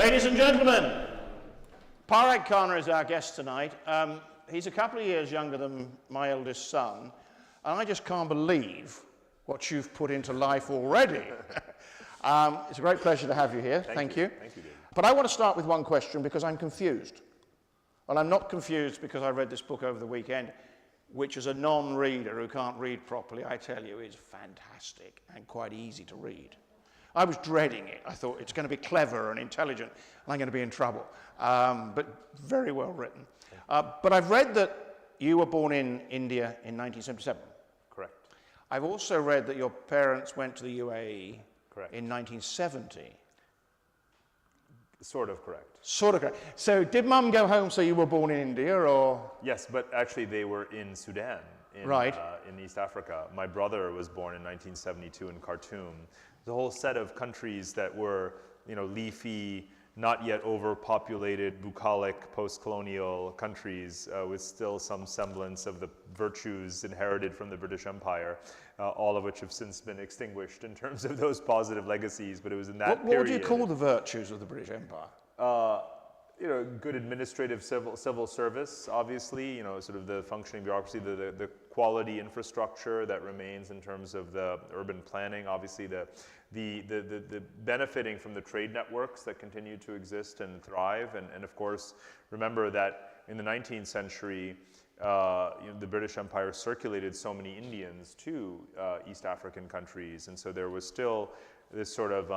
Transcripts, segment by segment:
Ladies and gentlemen, Parag Khanna is our guest tonight. He's a couple of years younger than my eldest son, and I just can't believe what you've put into life already. It's a great pleasure to have you here. Thank you. Thank you, David. But I want to start with one question because I'm confused. Well, I'm not confused because I read this book over the weekend, which as a non-reader who can't read properly, I tell you, is fantastic and quite easy to read. I was dreading it. I thought it's going to be clever and intelligent, and I'm going to be in trouble. But very well written. But I've read that you were born in India in 1977. Correct. I've also read that your parents went to the UAE Correct. in 1970. Sort of correct. Sort of correct. So did Mum go home so you were born in India, or? Yes, but actually they were in Sudan, in East Africa. My brother was born in 1972 in Khartoum. The whole set of countries that were, leafy, not yet overpopulated, bucolic, post-colonial countries with still some semblance of the virtues inherited from the British Empire, all of which have since been extinguished in terms of those positive legacies. But it was in that period. What do you call the virtues of the British Empire? Good administrative civil service, obviously, sort of the functioning bureaucracy, the quality infrastructure that remains in terms of the urban planning, obviously the benefiting from the trade networks that continue to exist and thrive. And of course, remember that in the 19th century, the British Empire circulated so many Indians to East African countries. And so there was still this sort of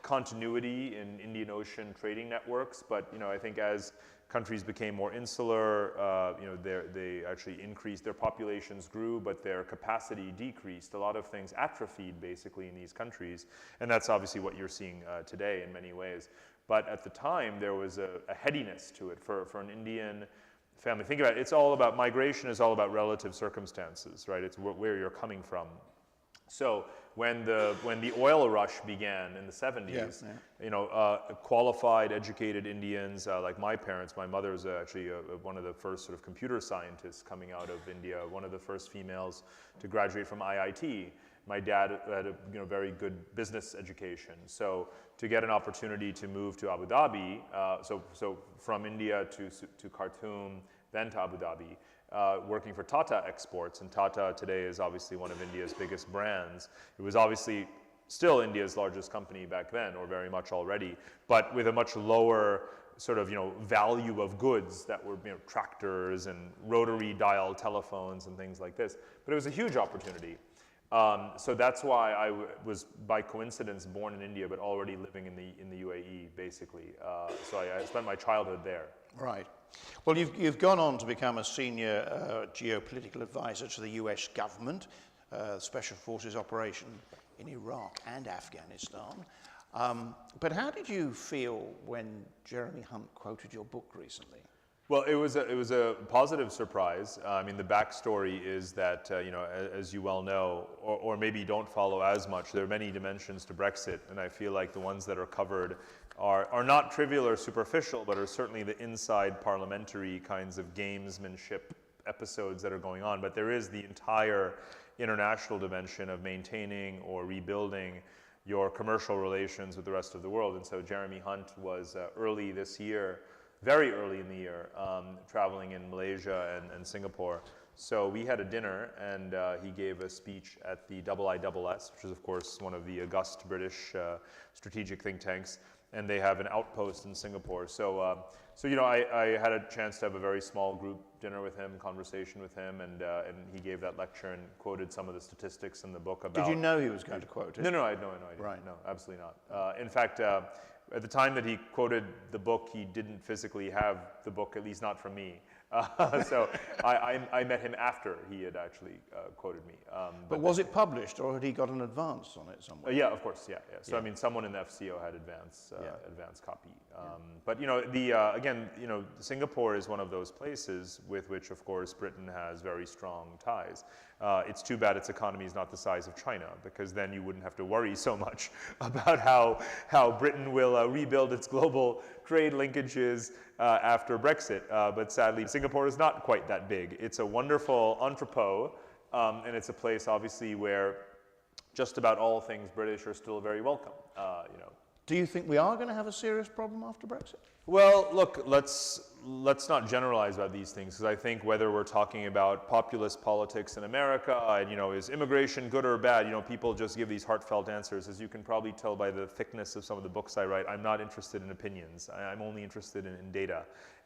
continuity in Indian Ocean trading networks, but I think as countries became more insular, they actually increased, their populations grew, but their capacity decreased. A lot of things atrophied basically in these countries, and that's obviously what you're seeing today in many ways. But at the time, there was a headiness to it for an Indian family. Think about it, it's all about, migration is all about relative circumstances, right? It's where you're coming from. So when the oil rush began in the 70s, qualified, educated Indians like my parents, my mother was actually one of the first sort of computer scientists coming out of India, one of the first females to graduate from IIT. My dad had a very good business education. So to get an opportunity to move to Abu Dhabi, so from India to Khartoum, then to Abu Dhabi, working for Tata Exports, and Tata today is obviously one of India's biggest brands. It was obviously still India's largest company back then, or very much already, but with a much lower sort of value of goods that were tractors and rotary dial telephones and things like this. But it was a huge opportunity. So that's why I was by coincidence born in India, but already living in the UAE basically. So I spent my childhood there. Right. Well, you've gone on to become a senior geopolitical advisor to the US government, Special Forces operation in Iraq and Afghanistan. But how did you feel when Jeremy Hunt quoted your book recently? Well, it was a positive surprise. I mean, the backstory is that, as you well know, or maybe don't follow as much, there are many dimensions to Brexit, and I feel like the ones that are covered are not trivial or superficial, but are certainly the inside parliamentary kinds of gamesmanship episodes that are going on. But there is the entire international dimension of maintaining or rebuilding your commercial relations with the rest of the world. And so Jeremy Hunt was early this year, very early in the year, traveling in Malaysia and Singapore. So we had a dinner, and he gave a speech at the IISS, which is of course one of the august British strategic think tanks, and they have an outpost in Singapore. So I had a chance to have a very small group dinner with him, conversation with him, and he gave that lecture and quoted some of the statistics in the book about. Did you know he was going to quote it? No, I had no idea. Right. No, absolutely not. In fact, at the time that he quoted the book, he didn't physically have the book, at least not from me. So I met him after he had actually quoted me. But was it published, or had he got an advance on it somewhere? Yeah, of course, yeah. So Yeah. I mean, someone in the FCO had advance copy. Yeah. But again, Singapore is one of those places with which, of course, Britain has very strong ties. It's too bad its economy is not the size of China, because then you wouldn't have to worry so much about how Britain will rebuild its global trade linkages after Brexit. But sadly, Singapore is not quite that big. It's a wonderful entrepot, and it's a place, obviously, where just about all things British are still very welcome. Do you think we are going to have a serious problem after Brexit? Well, look, let's not generalize about these things, because I think whether we're talking about populist politics in America, and is immigration good or bad, people just give these heartfelt answers. As you can probably tell by the thickness of some of the books I write, I'm not interested in opinions. I'm only interested in data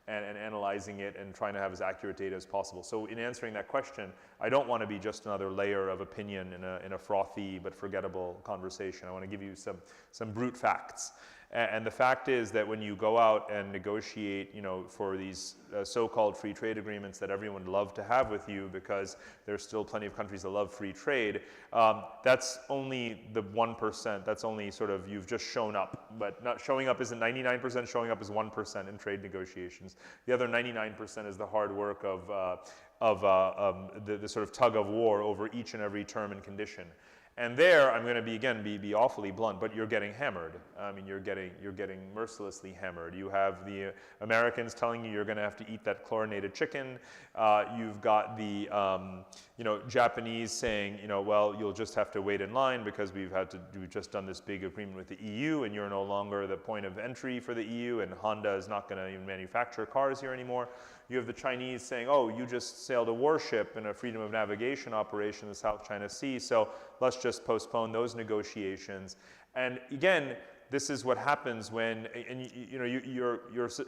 and analyzing it and trying to have as accurate data as possible. So in answering that question, I don't want to be just another layer of opinion in a frothy but forgettable conversation. I want to give you some brute facts. And the fact is that when you go out and negotiate, for these so-called free trade agreements that everyone would love to have with you, because there's still plenty of countries that love free trade, that's only the 1%. That's only sort of, you've just shown up. But not showing up isn't 99%, showing up is 1% in trade negotiations. The other 99% is the hard work of the sort of tug of war over each and every term and condition. And there, I'm going to be awfully blunt, but you're getting hammered. I mean, you're getting mercilessly hammered. You have the Americans telling you you're going to have to eat that chlorinated chicken. You've got the Japanese saying, well, you'll just have to wait in line because we've just done this big agreement with the EU, and you're no longer the point of entry for the EU, and Honda is not going to even manufacture cars here anymore. You have the Chinese saying, oh, you just sailed a warship in a freedom of navigation operation in the South China Sea, so let's just postpone those negotiations. And again, this is what happens when, you're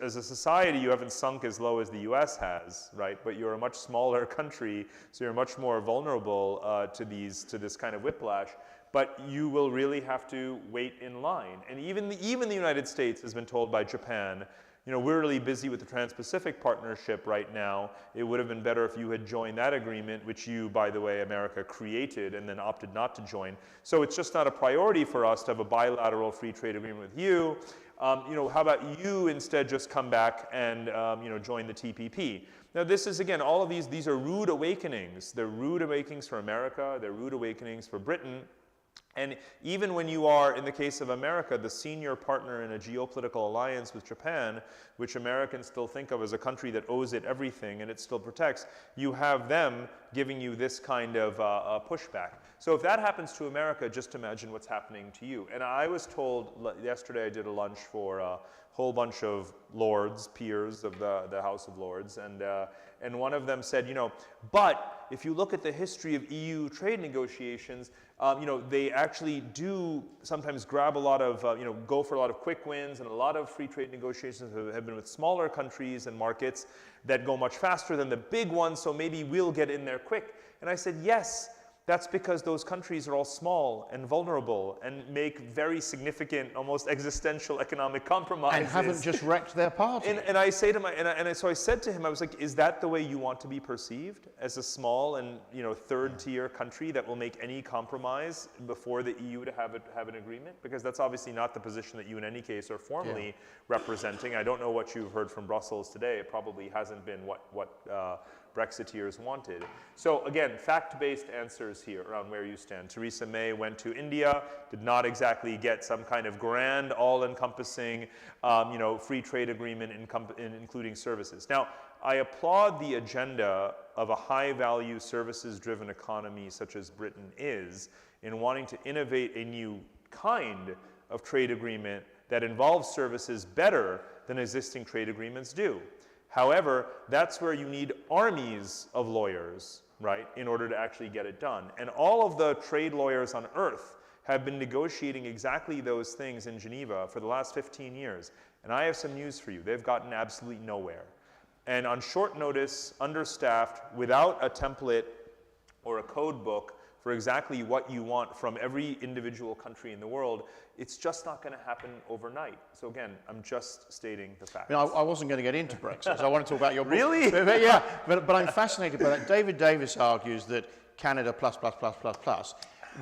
as a society, you haven't sunk as low as the US has, right? But you're a much smaller country, so you're much more vulnerable to this kind of whiplash. But you will really have to wait in line. And even the United States has been told by Japan, we're really busy with the Trans-Pacific Partnership right now. It would have been better if you had joined that agreement, which you, by the way, America created and then opted not to join. So it's just not a priority for us to have a bilateral free trade agreement with you. How about you instead just come back and join the TPP? Now this is, again, all of these are rude awakenings. They're rude awakenings for America. They're rude awakenings for Britain. And even when you are, in the case of America, the senior partner in a geopolitical alliance with Japan, which Americans still think of as a country that owes it everything and it still protects, you have them giving you this kind of pushback. So if that happens to America, just imagine what's happening to you. And I was told, yesterday I did a lunch for a whole bunch of lords, peers of the House of Lords, and one of them said, but if you look at the history of EU trade negotiations, they actually do sometimes grab a lot of, go for a lot of quick wins, and a lot of free trade negotiations have been with smaller countries and markets that go much faster than the big ones, so maybe we'll get in there quick. And I said, yes, that's because those countries are all small and vulnerable and make very significant, almost existential economic compromises. And haven't just wrecked their party. And I say to so I said to him, I was like, is that the way you want to be perceived, as a small and third-tier country that will make any compromise before the EU to have an agreement? Because that's obviously not the position that you in any case are formally representing. I don't know what you've heard from Brussels today. It probably hasn't been what Brexiteers wanted. So again, fact-based answers here around where you stand. Theresa May went to India, did not exactly get some kind of grand, all-encompassing, free trade agreement including services. Now, I applaud the agenda of a high-value, services-driven economy such as Britain is in wanting to innovate a new kind of trade agreement that involves services better than existing trade agreements do. However, that's where you need armies of lawyers, right, in order to actually get it done. And all of the trade lawyers on earth have been negotiating exactly those things in Geneva for the last 15 years. And I have some news for you. They've gotten absolutely nowhere. And on short notice, understaffed, without a template or a code book for exactly what you want from every individual country in the world, it's just not going to happen overnight. So again, I'm just stating the facts. I wasn't going to get into Brexit, so I want to talk about your book. Really? But I'm fascinated by that. David Davis argues that Canada plus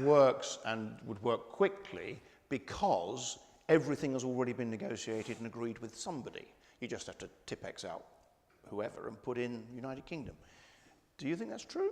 works and would work quickly because everything has already been negotiated and agreed with somebody. You just have to tip-X out whoever and put in United Kingdom. Do you think that's true?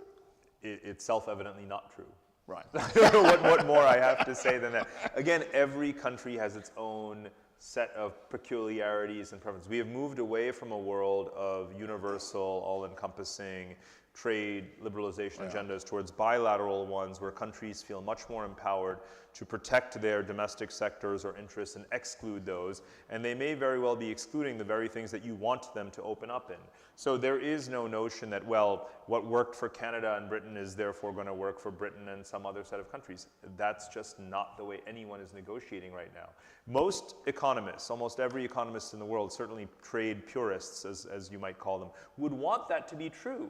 It's self-evidently not true. Right. I don't know what more I have to say than that. Again, every country has its own set of peculiarities and preferences. We have moved away from a world of universal, all-encompassing trade liberalization agendas towards bilateral ones where countries feel much more empowered to protect their domestic sectors or interests and exclude those. And they may very well be excluding the very things that you want them to open up in. So there is no notion that, well, what worked for Canada and Britain is therefore going to work for Britain and some other set of countries. That's just not the way anyone is negotiating right now. Most economists, almost every economist in the world, certainly trade purists, as you might call them, would want that to be true.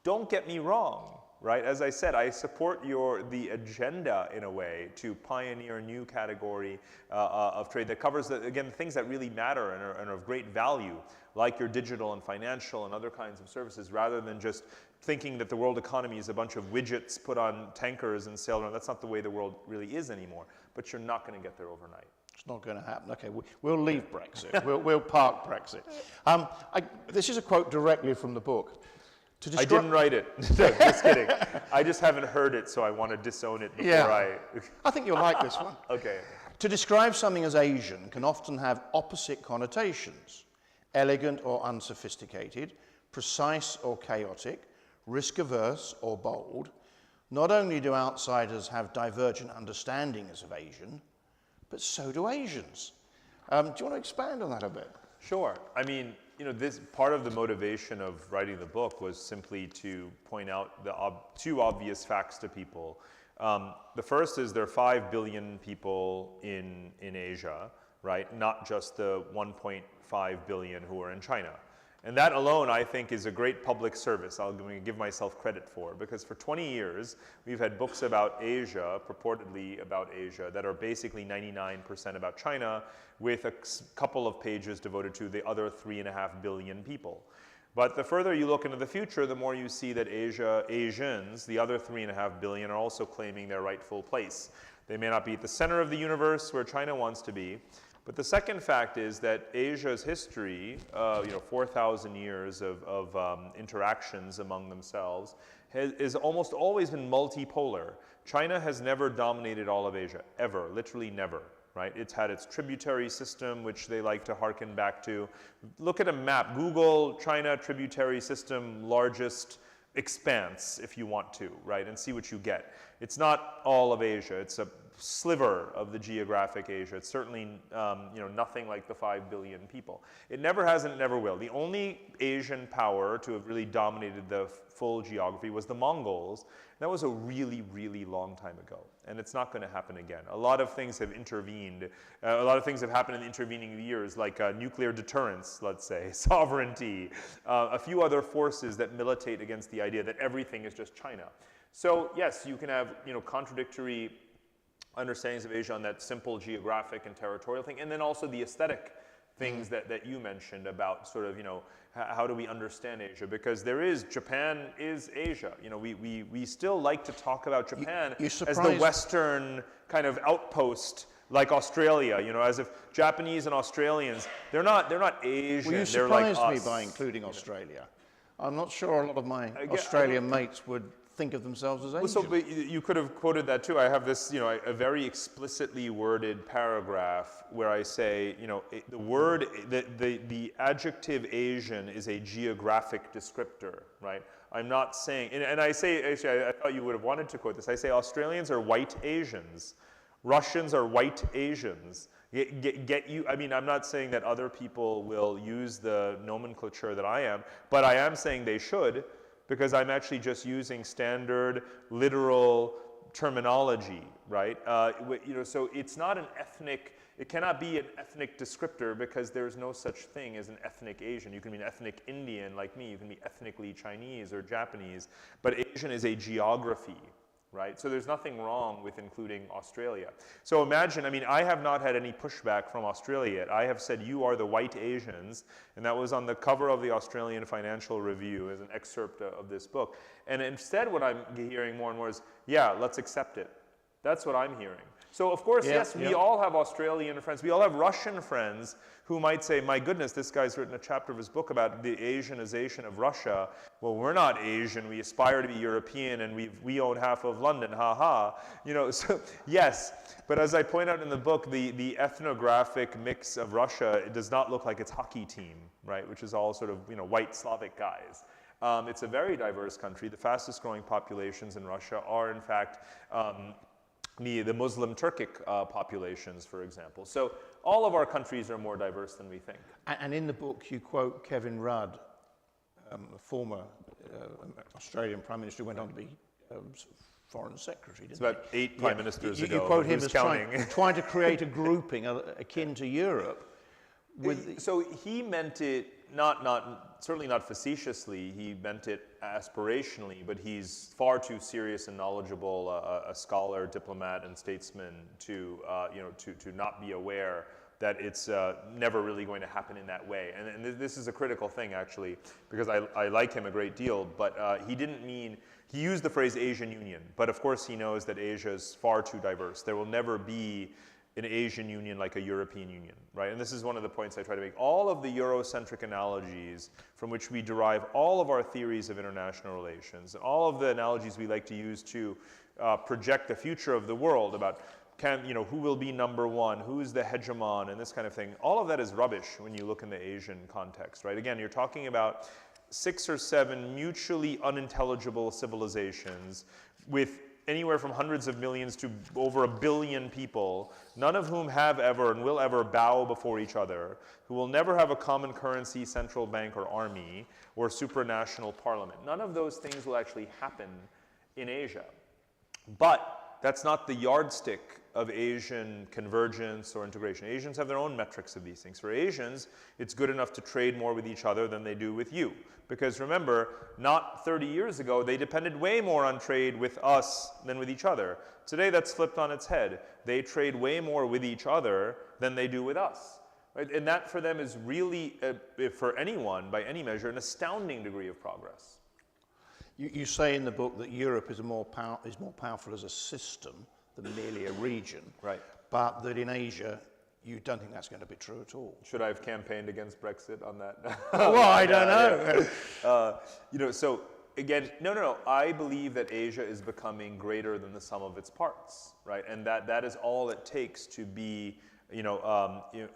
Don't get me wrong, right? As I said, I support the agenda in a way to pioneer a new category of trade that covers, again, things that really matter and are of great value, like your digital and financial and other kinds of services, rather than just thinking that the world economy is a bunch of widgets put on tankers and sailed around. That's not the way the world really is anymore, but you're not going to get there overnight. It's not going to happen. Okay, we'll leave Brexit. we'll park Brexit. This is a quote directly from the book. I didn't write it. No, just kidding. I just haven't heard it, so I want to disown it before I think you'll like this one. Okay. To describe something as Asian can often have opposite connotations: elegant or unsophisticated, precise or chaotic, risk-averse or bold. Not only do outsiders have divergent understandings of Asian, but so do Asians. Do you want to expand on that a bit? Sure. I mean, this part of the motivation of writing the book was simply to point out the two obvious facts to people. The first is there are 5 billion people in Asia, right? Not just the 1.5 billion who are in China. And that alone, I think, is a great public service I'm going to give myself credit for, because for 20 years, we've had books about Asia, purportedly about Asia, that are basically 99% about China, with a couple of pages devoted to the other 3.5 billion people. But the further you look into the future, the more you see that Asians, the other 3.5 billion, are also claiming their rightful place. They may not be at the center of the universe where China wants to be, but the second fact is that Asia's history, 4,000 years of interactions among themselves, has almost always been multipolar. China has never dominated all of Asia, ever, literally never. Right? It's had its tributary system, which they like to hearken back to. Look at a map. Google China tributary system largest expanse if you want to, right? And see what you get. It's not all of Asia. It's a sliver of the geographic Asia. It's certainly nothing like the 5 billion people. It never has and it never will. The only Asian power to have really dominated the full geography was the Mongols. That was a really, really long time ago, and it's not going to happen again. A lot of things have intervened. A lot of things have happened in the intervening years, like nuclear deterrence, let's say, sovereignty, a few other forces that militate against the idea that everything is just China. So yes, you can have contradictory understandings of Asia on that simple geographic and territorial thing, and then also the aesthetic things that you mentioned about sort of, how do we understand Asia? Because Japan is Asia. We still like to talk about Japan as the Western kind of outpost, like Australia, as if Japanese and Australians, they're not Asian. Well, you surprised me by including Australia. I'm not sure a lot of my Australian mates would think of themselves as Asian. But you could have quoted that too. I have this, a very explicitly worded paragraph where I say, the adjective Asian is a geographic descriptor, right? I'm not saying, and I say, actually, I thought you would have wanted to quote this. I say Australians are white Asians. Russians are white Asians. I'm not saying that other people will use the nomenclature that I am, but I am saying they should, because I'm actually just using standard literal terminology, right? So it's not an ethnic, it cannot be an ethnic descriptor because there's no such thing as an ethnic Asian. You can be an ethnic Indian like me, you can be ethnically Chinese or Japanese, but Asian is a geography, right? So there's nothing wrong with including Australia. So imagine, I have not had any pushback from Australia yet. I have said, you are the white Asians, and that was on the cover of the Australian Financial Review as an excerpt of this book. And instead what I'm hearing more and more is, yeah, let's accept it. That's what I'm hearing. So of course, we all have Australian friends. We all have Russian friends who might say, my goodness, this guy's written a chapter of his book about the Asianization of Russia. Well, we're not Asian. We aspire to be European, and we own half of London. Ha ha. So yes. But as I point out in the book, the ethnographic mix of Russia, it does not look like its hockey team, right? Which is all sort of white Slavic guys. It's a very diverse country. The fastest growing populations in Russia are, in fact, the Muslim Turkic populations, for example. So all of our countries are more diverse than we think. And in the book, you quote Kevin Rudd, a former Australian Prime Minister who went on to be Foreign Secretary, didn't It's about 8 prime ministers ago. You quote him Who's as counting? trying to create a grouping akin to Europe. So he meant it certainly not facetiously. He meant it aspirationally, but he's far too serious and knowledgeable a scholar, diplomat, and statesman to not be aware that it's never really going to happen in that way. And this is a critical thing, actually, because I like him a great deal, but he didn't mean, he used the phrase Asian Union, but of course he knows that Asia is far too diverse. There will never be an Asian Union like a European Union, right? And this is one of the points I try to make. All of the Eurocentric analogies from which we derive all of our theories of international relations, and all of the analogies we like to use to project the future of the world about who will be number one, who's the hegemon, and this kind of thing. All of that is rubbish when you look in the Asian context, right? Again, you're talking about 6 or 7 mutually unintelligible civilizations with anywhere from hundreds of millions to over 1 billion people, none of whom have ever and will ever bow before each other, who will never have a common currency, central bank, or army, or supranational parliament. None of those things will actually happen in Asia. But that's not the yardstick of Asian convergence or integration. Asians have their own metrics of these things. For Asians, it's good enough to trade more with each other than they do with you. Because remember, not 30 years ago, they depended way more on trade with us than with each other. Today, that's flipped on its head. They trade way more with each other than they do with us. Right? And that for them is really, for anyone, by any measure, an astounding degree of progress. You say in the book that Europe is more powerful as a system than merely a region. Right. But that in Asia, you don't think that's going to be true at all. Should I have campaigned against Brexit on that? Well, I don't know. So again, no. I believe that Asia is becoming greater than the sum of its parts, right? And that is all it takes to be,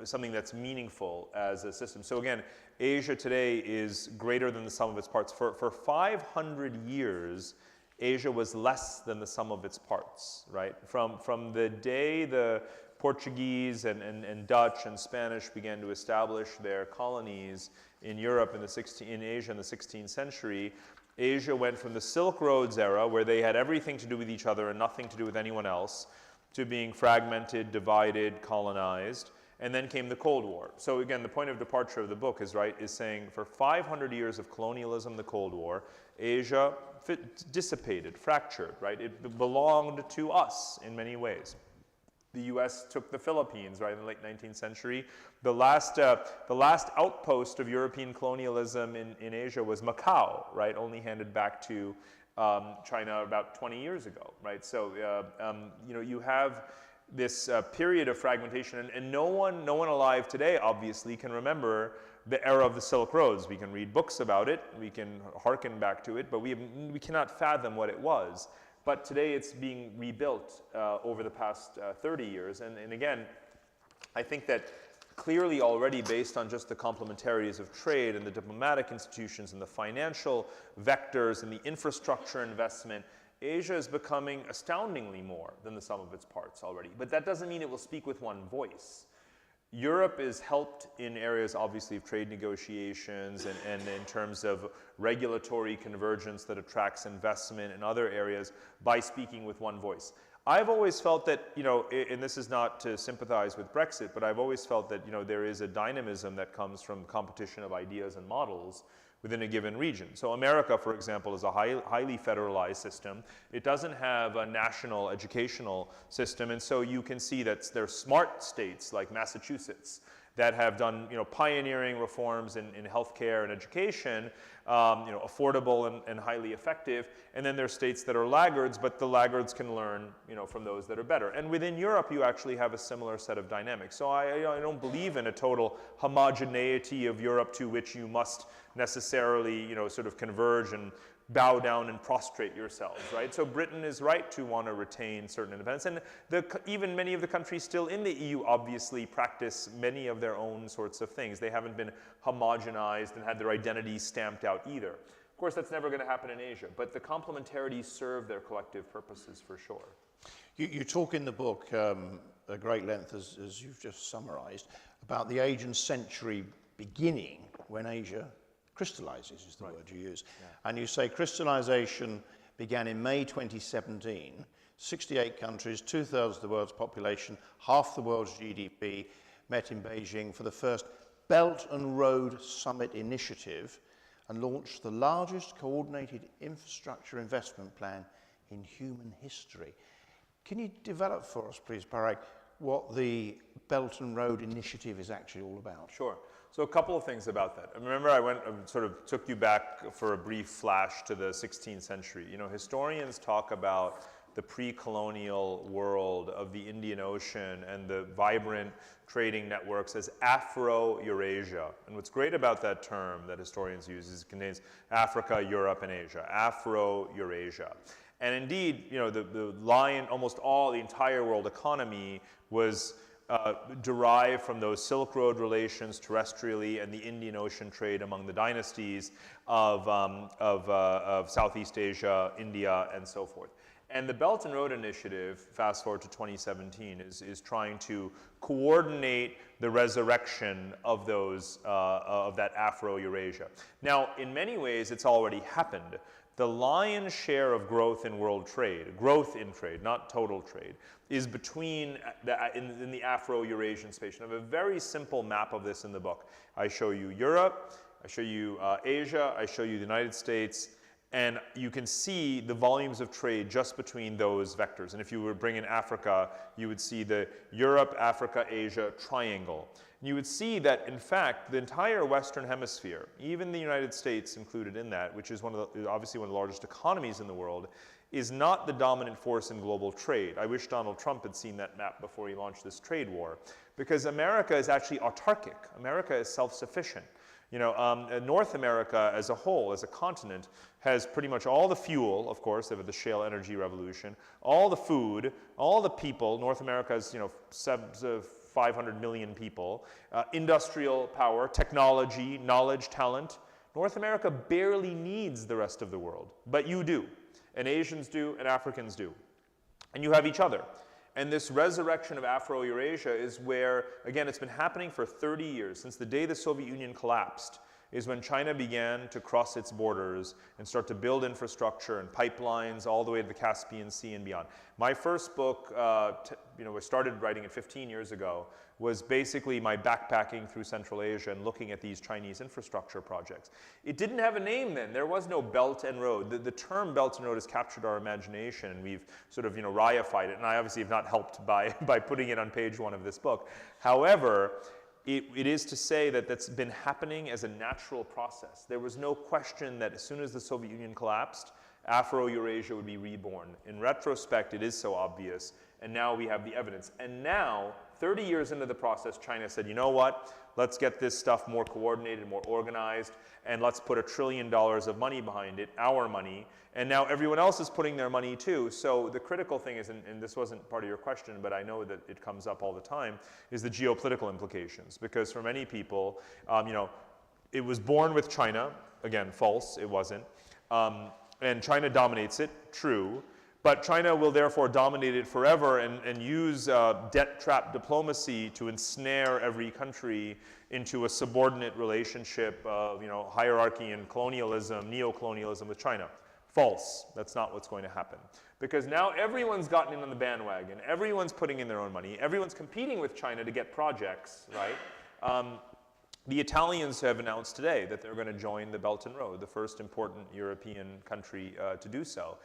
something that's meaningful as a system. So again, Asia today is greater than the sum of its parts. For 500 years, Asia was less than the sum of its parts, right? From the day the Portuguese and Dutch and Spanish began to establish their colonies in Europe in Asia in the 16th century, Asia went from the Silk Roads era, where they had everything to do with each other and nothing to do with anyone else, to being fragmented, divided, colonized, and then came the Cold War. So again, the point of departure of the book is saying for 500 years of colonialism, the Cold War, Asia dissipated, fractured, right? It belonged to us in many ways. The U.S. took the Philippines, right, in the late 19th century. The last outpost of European colonialism in Asia was Macau, right, only handed back to China about 20 years ago, right? So, you have this period of fragmentation, and no one alive today, obviously, can remember the era of the Silk Roads. We can read books about it, we can hearken back to it, but we cannot fathom what it was. But today it's being rebuilt over the past 30 years. And again, I think that clearly already, based on just the complementarities of trade and the diplomatic institutions and the financial vectors and the infrastructure investment, Asia is becoming astoundingly more than the sum of its parts already. But that doesn't mean it will speak with one voice. Europe is helped in areas, obviously, of trade negotiations and in terms of regulatory convergence that attracts investment in other areas by speaking with one voice. I've always felt that, and this is not to sympathize with Brexit, but I've always felt that, there is a dynamism that comes from competition of ideas and models within a given region. So America, for example, is a highly federalized system. It doesn't have a national educational system, and so you can see that there are smart states like Massachusetts that have done pioneering reforms in healthcare and education, affordable and highly effective. And then there are states that are laggards, but the laggards can learn from those that are better. And within Europe, you actually have a similar set of dynamics. So I don't believe in a total homogeneity of Europe to which you must necessarily sort of converge and bow down and prostrate yourselves, right? So Britain is right to want to retain certain independence. And even many of the countries still in the EU obviously practice many of their own sorts of things. They haven't been homogenized and had their identities stamped out either. Of course, that's never going to happen in Asia, but the complementarities serve their collective purposes for sure. You talk in the book at great length, as you've just summarized, about the age and century beginning when Asia crystallizes, is the word you use. Yeah. And you say crystallization began in May 2017, 68 countries, 2/3 of the world's population, half the world's GDP, met in Beijing for the first Belt and Road Summit initiative and launched the largest coordinated infrastructure investment plan in human history. Can you develop for us, please, Parag, what the Belt and Road Initiative is actually all about? Sure. So a couple of things about that. Remember, I sort of took you back for a brief flash to the 16th century. You know, historians talk about the pre-colonial world of the Indian Ocean and the vibrant trading networks as Afro-Eurasia. And what's great about that term that historians use is it contains Africa, Europe, and Asia. Afro-Eurasia. And indeed, you know, the entire world economy was derived from those Silk Road relations terrestrially and the Indian Ocean trade among the dynasties of Southeast Asia, India, and so forth. And the Belt and Road Initiative, fast forward to 2017, is trying to coordinate the resurrection of that Afro-Eurasia. Now, in many ways, it's already happened. The lion's share of growth in world trade, growth in trade, not total trade, is between in the Afro-Eurasian space. And I have a very simple map of this in the book. I show you Europe, I show you Asia, I show you the United States, and you can see the volumes of trade just between those vectors. And if you were to bring in Africa, you would see the Europe, Africa, Asia triangle. And you would see that, in fact, the entire Western Hemisphere, even the United States included in that, which is obviously one of the largest economies in the world, is not the dominant force in global trade. I wish Donald Trump had seen that map before he launched this trade war, because America is actually autarkic. America is self-sufficient. You know, North America as a whole, as a continent, has pretty much all the fuel, of course, of the shale energy revolution, all the food, all the people. North America has, you know, 500 million people, industrial power, technology, knowledge, talent. North America barely needs the rest of the world, but you do, and Asians do, and Africans do. And you have each other. And this resurrection of Afro-Eurasia is where, again, it's been happening for 30 years. Since the day the Soviet Union collapsed is when China began to cross its borders and start to build infrastructure and pipelines all the way to the Caspian Sea and beyond. My first book, you know, I started writing it 15 years ago, was basically my backpacking through Central Asia and looking at these Chinese infrastructure projects. It didn't have a name then. There was no Belt and Road. The term Belt and Road has captured our imagination, and we've sort of, you know, reified it. And I obviously have not helped by putting it on page 1 of this book. However, it is to say that that's been happening as a natural process. There was no question that as soon as the Soviet Union collapsed, Afro-Eurasia would be reborn. In retrospect, it is so obvious, and now we have the evidence. And now, 30 years into the process, China said, you know what, let's get this stuff more coordinated, more organized, and let's put $1 trillion of money behind it, our money, and now everyone else is putting their money too. So the critical thing is, and this wasn't part of your question, but I know that it comes up all the time, is the geopolitical implications. Because for many people, you know, it was born with China, again, false, it wasn't, and China dominates it, true, but China will therefore dominate it forever and use debt trap diplomacy to ensnare every country into a subordinate relationship of, you know, hierarchy and colonialism, neo-colonialism with China. False. That's not what's going to happen. Because now everyone's gotten in on the bandwagon. Everyone's putting in their own money. Everyone's competing with China to get projects, right? The Italians have announced today that they're going to join the Belt and Road, the first important European country to do so.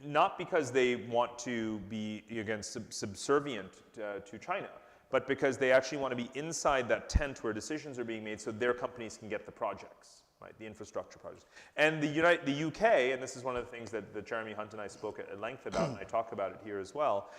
Not because they want to be, again, subservient to China, but because they actually want to be inside that tent where decisions are being made so their companies can get the projects, right, the infrastructure projects. And the UK, and this is one of the things that Jeremy Hunt and I spoke at length about, and I talk about it here as well,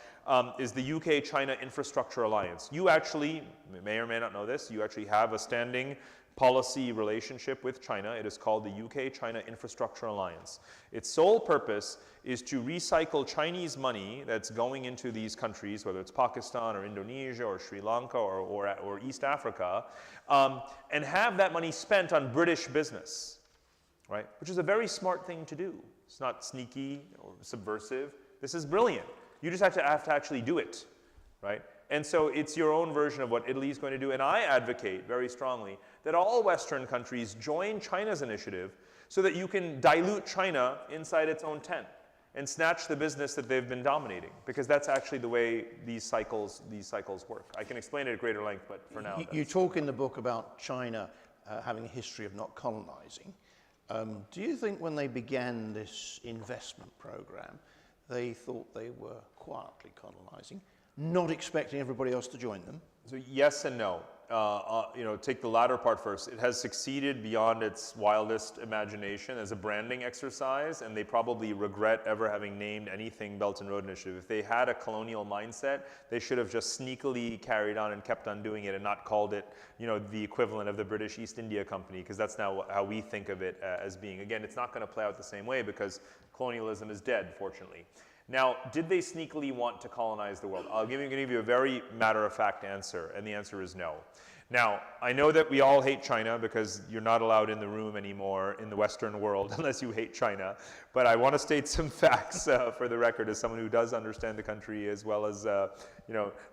is the UK-China Infrastructure Alliance. You actually, may or may not know this, you actually have a standing policy relationship with China. It is called the UK-China Infrastructure Alliance. Its sole purpose is to recycle Chinese money that's going into these countries, whether it's Pakistan or Indonesia or Sri Lanka or East Africa, and have that money spent on British business. right? Which is a very smart thing to do. It's not sneaky or subversive. This is brilliant. You just have to actually do it, right? And so it's your own version of what Italy is going to do. And I advocate very strongly that all Western countries join China's initiative so that you can dilute China inside its own tent and snatch the business that they've been dominating, because that's actually the way these cycles work. I can explain it at greater length, but for now. You talk in the book about China having a history of not colonizing. Do you think when they began this investment program, they thought they were quietly colonizing, not expecting everybody else to join them? So yes and no. Take the latter part first. It has succeeded beyond its wildest imagination as a branding exercise, and they probably regret ever having named anything Belt and Road Initiative. If they had a colonial mindset, they should have just sneakily carried on and kept on doing it and not called it, the equivalent of the British East India Company, because that's now how we think of it as being. Again, it's not going to play out the same way because colonialism is dead, fortunately. Now, did they sneakily want to colonize the world? I'm going to give you a very matter-of-fact answer, and the answer is no. Now, I know that we all hate China because you're not allowed in the room anymore in the Western world unless you hate China, but I want to state some facts for the record as someone who does understand the country as well as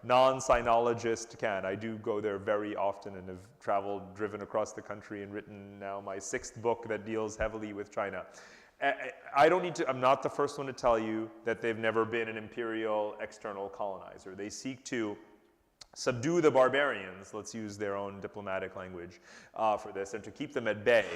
non-sinologist can. I do go there very often and have driven across the country and written now my 6th book that deals heavily with China. I'm not the first one to tell you that they've never been an imperial external colonizer. They seek to subdue the barbarians, let's use their own diplomatic language for this, and to keep them at bay,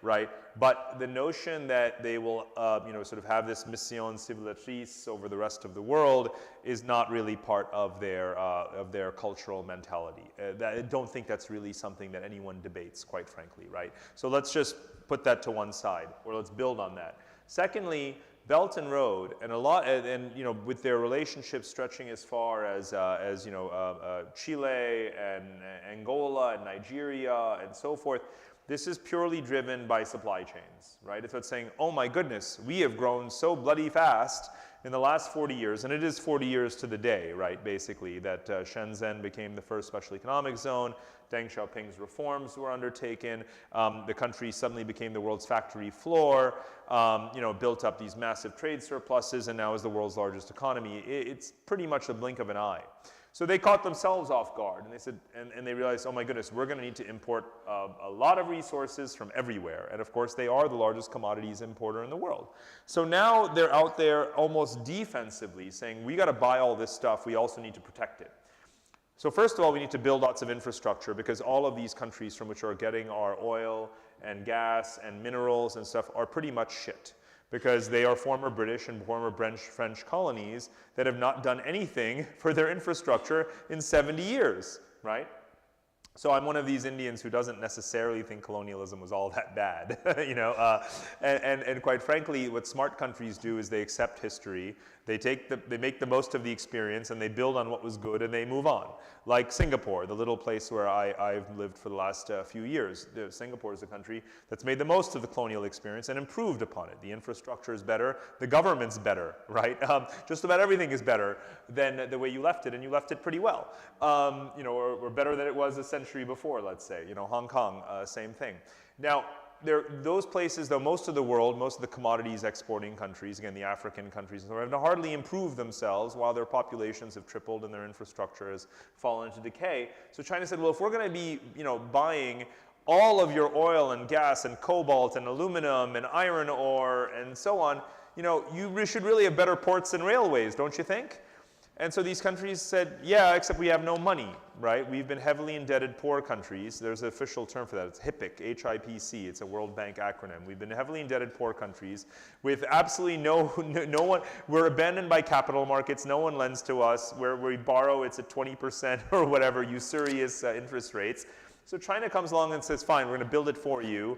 right? But the notion that they will, sort of have this mission civilisatrice over the rest of the world is not really part of their cultural mentality. I don't think that's really something that anyone debates, quite frankly, right? So let's just put that to one side, or let's build on that. Secondly, Belt and Road, and with their relationships stretching as far as Chile and Angola and Nigeria and so forth, this is purely driven by supply chains, right? It's about saying, oh my goodness, we have grown so bloody fast in the last 40 years, and it is 40 years to the day, right, basically, that Shenzhen became the first special economic zone. Deng Xiaoping's reforms were undertaken. The country suddenly became the world's factory floor, built up these massive trade surpluses, and now is the world's largest economy. It's pretty much the blink of an eye. So they caught themselves off guard, and they said, and they realized, oh my goodness, we're going to need to import a lot of resources from everywhere. And of course, they are the largest commodities importer in the world. So now they're out there almost defensively saying, we got to buy all this stuff. We also need to protect it. So first of all, we need to build lots of infrastructure because all of these countries from which we're getting our oil and gas and minerals and stuff are pretty much shit, because they are former British and former French colonies that have not done anything for their infrastructure in 70 years, right? So I'm one of these Indians who doesn't necessarily think colonialism was all that bad, and quite frankly, what smart countries do is they accept history, they make the most of the experience, and they build on what was good, and they move on. Like Singapore, the little place where I've lived for the last few years. Singapore is a country that's made the most of the colonial experience and improved upon it. The infrastructure is better, the government's better, right? Just about everything is better than the way you left it, and you left it pretty well. Or better than it was a century before, let's say. Hong Kong, same thing. Now, those places, though, most of the world, most of the commodities exporting countries, again, the African countries, have hardly improved themselves while their populations have tripled and their infrastructure has fallen into decay. So China said, well, if we're going to be, buying all of your oil and gas and cobalt and aluminum and iron ore and so on, you should really have better ports and railways, don't you think? And so these countries said, yeah, except we have no money, right? We've been heavily indebted poor countries. There's an official term for that. It's HIPC, H-I-P-C. It's a World Bank acronym. We've been heavily indebted poor countries with absolutely no one. We're abandoned by capital markets. No one lends to us. Where we borrow, it's at 20% or whatever, usurious interest rates. So China comes along and says, fine, we're going to build it for you.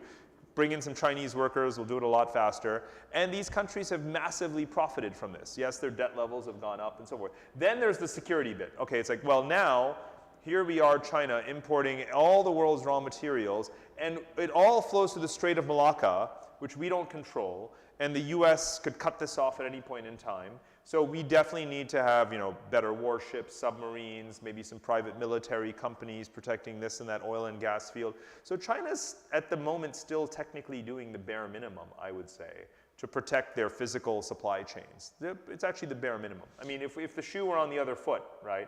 Bring in some Chinese workers, we'll do it a lot faster. And these countries have massively profited from this. Yes, their debt levels have gone up and so forth. Then there's the security bit. Okay, it's like, well, now, here we are, China, importing all the world's raw materials, and it all flows through the Strait of Malacca, which we don't control. and the US could cut this off at any point in time. So we definitely need to have, better warships, submarines, maybe some private military companies protecting this and that oil and gas field. So China's at the moment still technically doing the bare minimum, I would say, to protect their physical supply chains. It's actually the bare minimum. I mean, if the shoe were on the other foot, right?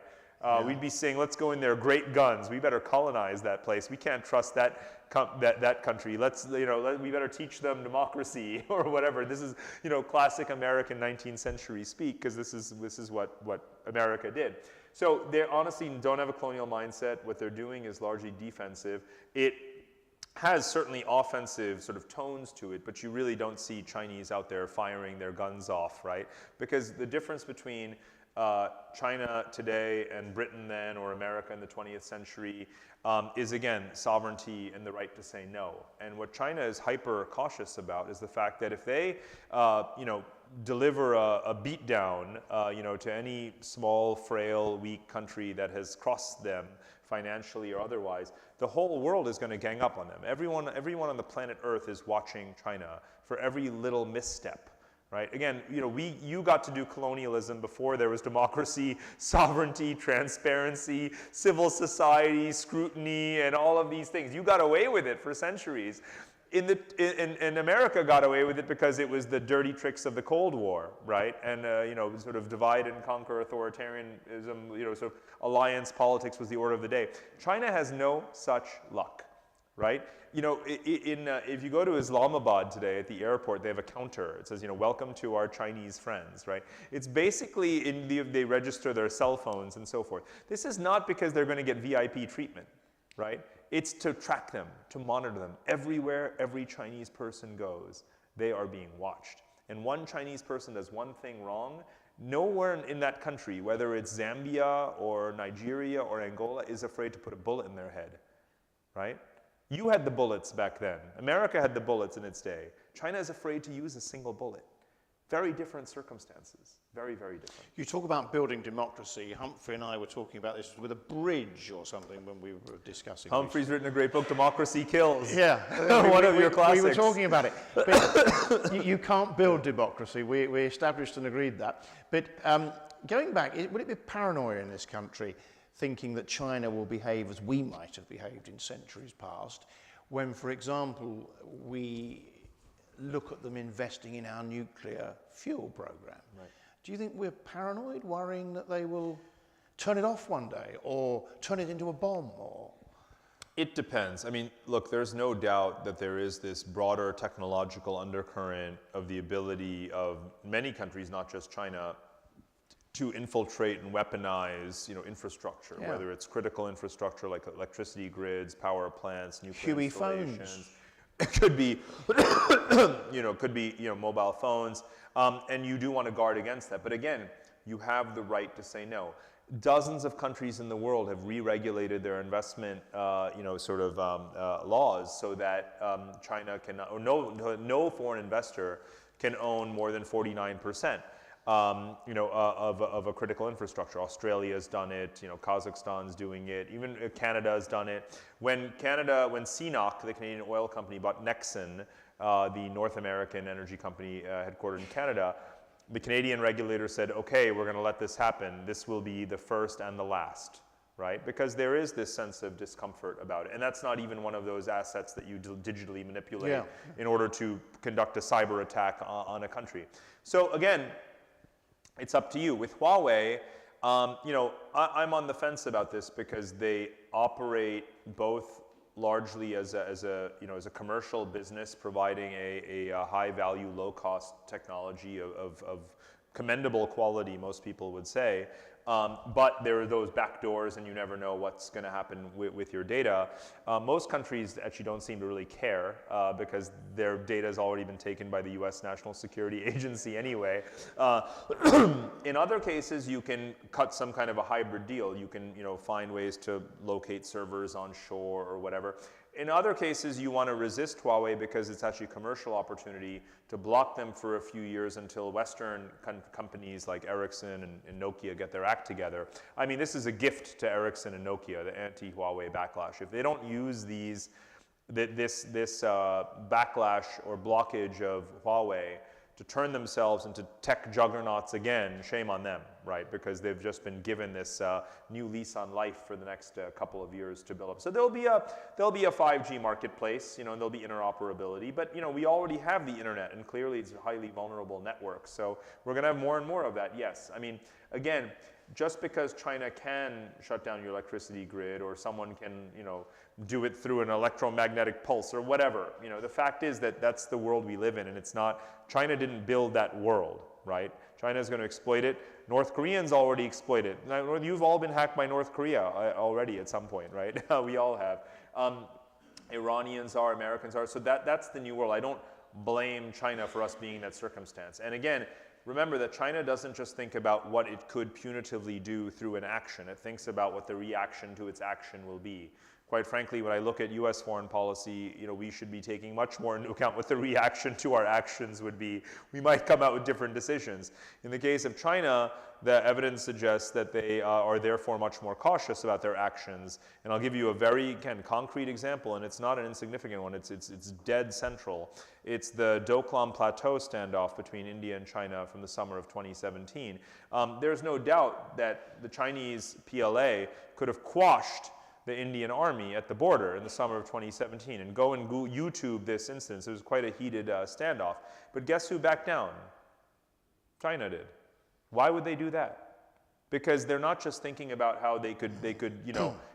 We'd be saying, let's go in there, great guns. We better colonize that place. We can't trust that country. We better teach them democracy or whatever. This is, classic American 19th century speak, because this is what America did. So they honestly don't have a colonial mindset. What they're doing is largely defensive. It has certainly offensive sort of tones to it, but you really don't see Chinese out there firing their guns off, right? Because the difference between China today and Britain then, or America in the 20th century, is again sovereignty and the right to say no. And what China is hyper cautious about is the fact that if they deliver a beatdown to any small, frail, weak country that has crossed them financially or otherwise, the whole world is going to gang up on them. Everyone on the planet Earth is watching China for every little misstep. Right? Again, you got to do colonialism before there was democracy, sovereignty, transparency, civil society, scrutiny, and all of these things. You got away with it for centuries. And America got away with it because it was the dirty tricks of the Cold War, right? And sort of divide and conquer authoritarianism, sort of alliance politics was the order of the day. China has no such luck. Right? If you go to Islamabad today at the airport, they have a counter. It says, welcome to our Chinese friends, right? It's basically they register their cell phones and so forth. This is not because they're going to get VIP treatment, right? It's to track them, to monitor them. Everywhere every Chinese person goes, they are being watched. And one Chinese person does one thing wrong, nowhere in that country, whether it's Zambia or Nigeria or Angola, is afraid to put a bullet in their head, right? You had the bullets back then. America had the bullets in its day. China is afraid to use a single bullet. Very different circumstances. Very, very different. You talk about building democracy. Humphrey and I were talking about this with a bridge or something when we were discussing Humphrey's written a great book, Democracy Kills. Yeah. One of your classics. We were talking about it. But you can't build democracy. We established and agreed that. But going back, would it be paranoia in this country thinking that China will behave as we might have behaved in centuries past, when, for example, we look at them investing in our nuclear fuel program? Right. Do you think we're paranoid, worrying that they will turn it off one day or turn it into a bomb? Or it depends. I mean, look, there's no doubt that there is this broader technological undercurrent of the ability of many countries, not just China, to infiltrate and weaponize, infrastructure, whether it's critical infrastructure like electricity grids, power plants, nuclear Huey installations. phones. It could be, mobile phones, and you do want to guard against that. But again, you have the right to say no. Dozens of countries in the world have re-regulated their investment, laws so that China cannot, or no foreign investor can own more than 49%. Of a critical infrastructure. Australia's done it, Kazakhstan's doing it, even Canada's done it. When CNOOC, the Canadian oil company, bought Nexen, the North American energy company headquartered in Canada, the Canadian regulator said, okay, we're going to let this happen. This will be the first and the last, right? Because there is this sense of discomfort about it. And that's not even one of those assets that you digitally manipulate in order to conduct a cyber attack on a country. So again, it's up to you. With Huawei, I'm on the fence about this because they operate both largely as a commercial business, providing a high value, low cost technology of commendable quality, most people would say. But there are those back doors, and you never know what's going to happen with your data. Most countries actually don't seem to really care because their data has already been taken by the US National Security Agency anyway. In other cases, you can cut some kind of a hybrid deal. You can find ways to locate servers on shore or whatever. In other cases, you want to resist Huawei because it's actually a commercial opportunity to block them for a few years until Western companies like Ericsson and Nokia get their act together. I mean, this is a gift to Ericsson and Nokia, the anti-Huawei backlash. If they don't use this backlash or blockage of Huawei to turn themselves into tech juggernauts again, shame on them, right? Because they've just been given this new lease on life for the next couple of years to build up. So there'll be a 5G marketplace, and there'll be interoperability. But we already have the internet, and clearly it's a highly vulnerable network. So we're going to have more and more of that. Yes, I mean, again, just because China can shut down your electricity grid, or someone can, do it through an electromagnetic pulse or whatever, the fact is that that's the world we live in, and it's not, China didn't build that world, right? China is going to exploit it. North Koreans already exploit it. Now, you've all been hacked by North Korea already at some point, right? We all have. Iranians are, Americans are, so that's the new world. I don't blame China for us being in that circumstance. And again, remember that China doesn't just think about what it could punitively do through an action. It thinks about what the reaction to its action will be. Quite frankly, when I look at US foreign policy, we should be taking much more into account what the reaction to our actions would be. We might come out with different decisions. In the case of China, the evidence suggests that they are therefore much more cautious about their actions. And I'll give you a very, again, concrete example, and it's not an insignificant one. It's dead central. It's the Doklam Plateau standoff between India and China from the summer of 2017. There's no doubt that the Chinese PLA could have quashed the Indian army at the border in the summer of 2017. And go and YouTube this instance. It was quite a heated standoff. But guess who backed down? China did. Why would they do that? Because they're not just thinking about how they could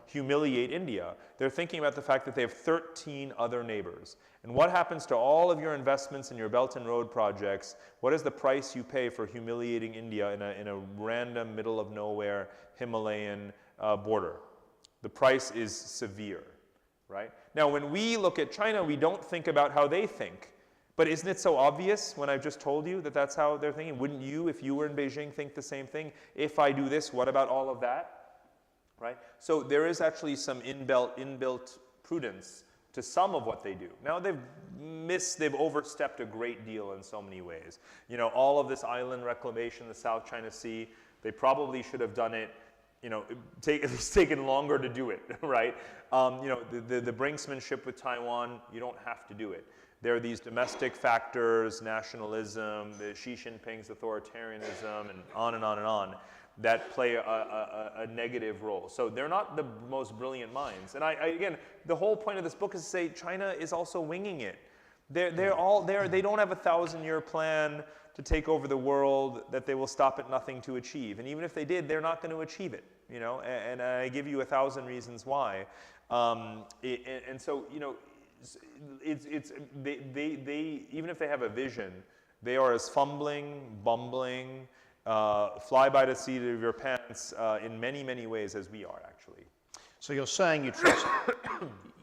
humiliate India. They're thinking about the fact that they have 13 other neighbors. And what happens to all of your investments in your Belt and Road projects? What is the price you pay for humiliating India in a random middle of nowhere Himalayan border? The price is severe, right? Now, when we look at China, we don't think about how they think. But isn't it so obvious when I've just told you that that's how they're thinking? Wouldn't you, if you were in Beijing, think the same thing? If I do this, what about all of that? Right? So there is actually some inbuilt prudence to some of what they do. Now, they've overstepped a great deal in so many ways. All of this island reclamation in the South China Sea, they probably should have done it. It's taken longer to do it, right? The brinksmanship with Taiwan, you don't have to do it. There are these domestic factors, nationalism, the Xi Jinping's authoritarianism, and on and on and on, that play a negative role. So they're not the most brilliant minds. And again, the whole point of this book is to say China is also winging it. They don't have a 1,000-year plan to take over the world that they will stop at nothing to achieve. And even if they did, they're not going to achieve it, and I give you 1,000 reasons why. And so, they even if they have a vision, they are as fumbling, bumbling, fly by the seat of your pants in many, many ways as we are, actually. So you're saying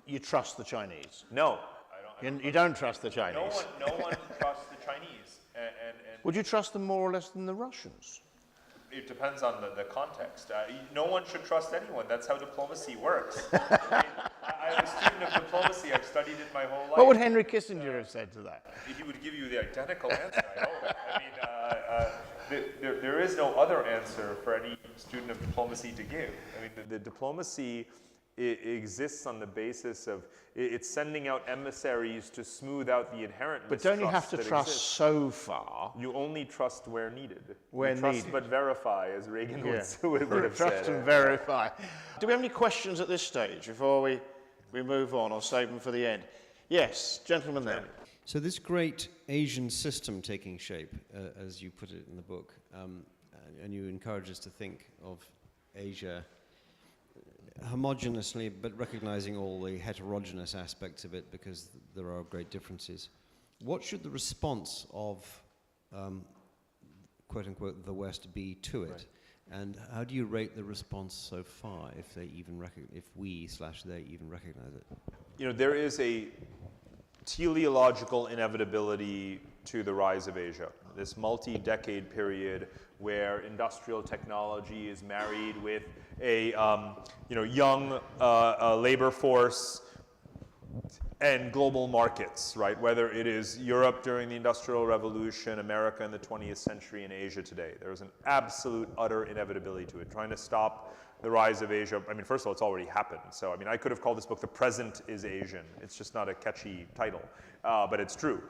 you trust the Chinese? No. You don't trust the Chinese? No one trusts the Chinese. Would you trust them more or less than the Russians? It depends on the context. No one should trust anyone. That's how diplomacy works. I'm a student of diplomacy. I've studied it my whole life. What would Henry Kissinger have said to that? He would give you the identical answer, I hope. I mean, there is no other answer for any student of diplomacy to give. I mean, the diplomacy exists on the basis of it's sending out emissaries to smooth out the inherent mistrust. But don't you have to trust exists. So far? You only trust where needed. Where trust needed. But verify, as Reagan would have said. Trust and verify. Do we have any questions at this stage before we move on, or save them for the end? Yes, gentlemen there. So this great Asian system taking shape, as you put it in the book, and you encourage us to think of Asia homogeneously, but recognizing all the heterogeneous aspects of it because there are great differences. What should the response of, quote unquote, the West be to it? Right. And how do you rate the response so far, if they even if we/they even recognize it? There is a teleological inevitability to the rise of Asia. This multi-decade period where industrial technology is married with a young labor force and global markets, right? Whether it is Europe during the Industrial Revolution, America in the 20th century, and Asia today. There is an absolute, utter inevitability to it. Trying to stop the rise of Asia, I mean, first of all, it's already happened. So, I mean, I could have called this book The Present is Asian. It's just not a catchy title, but it's true.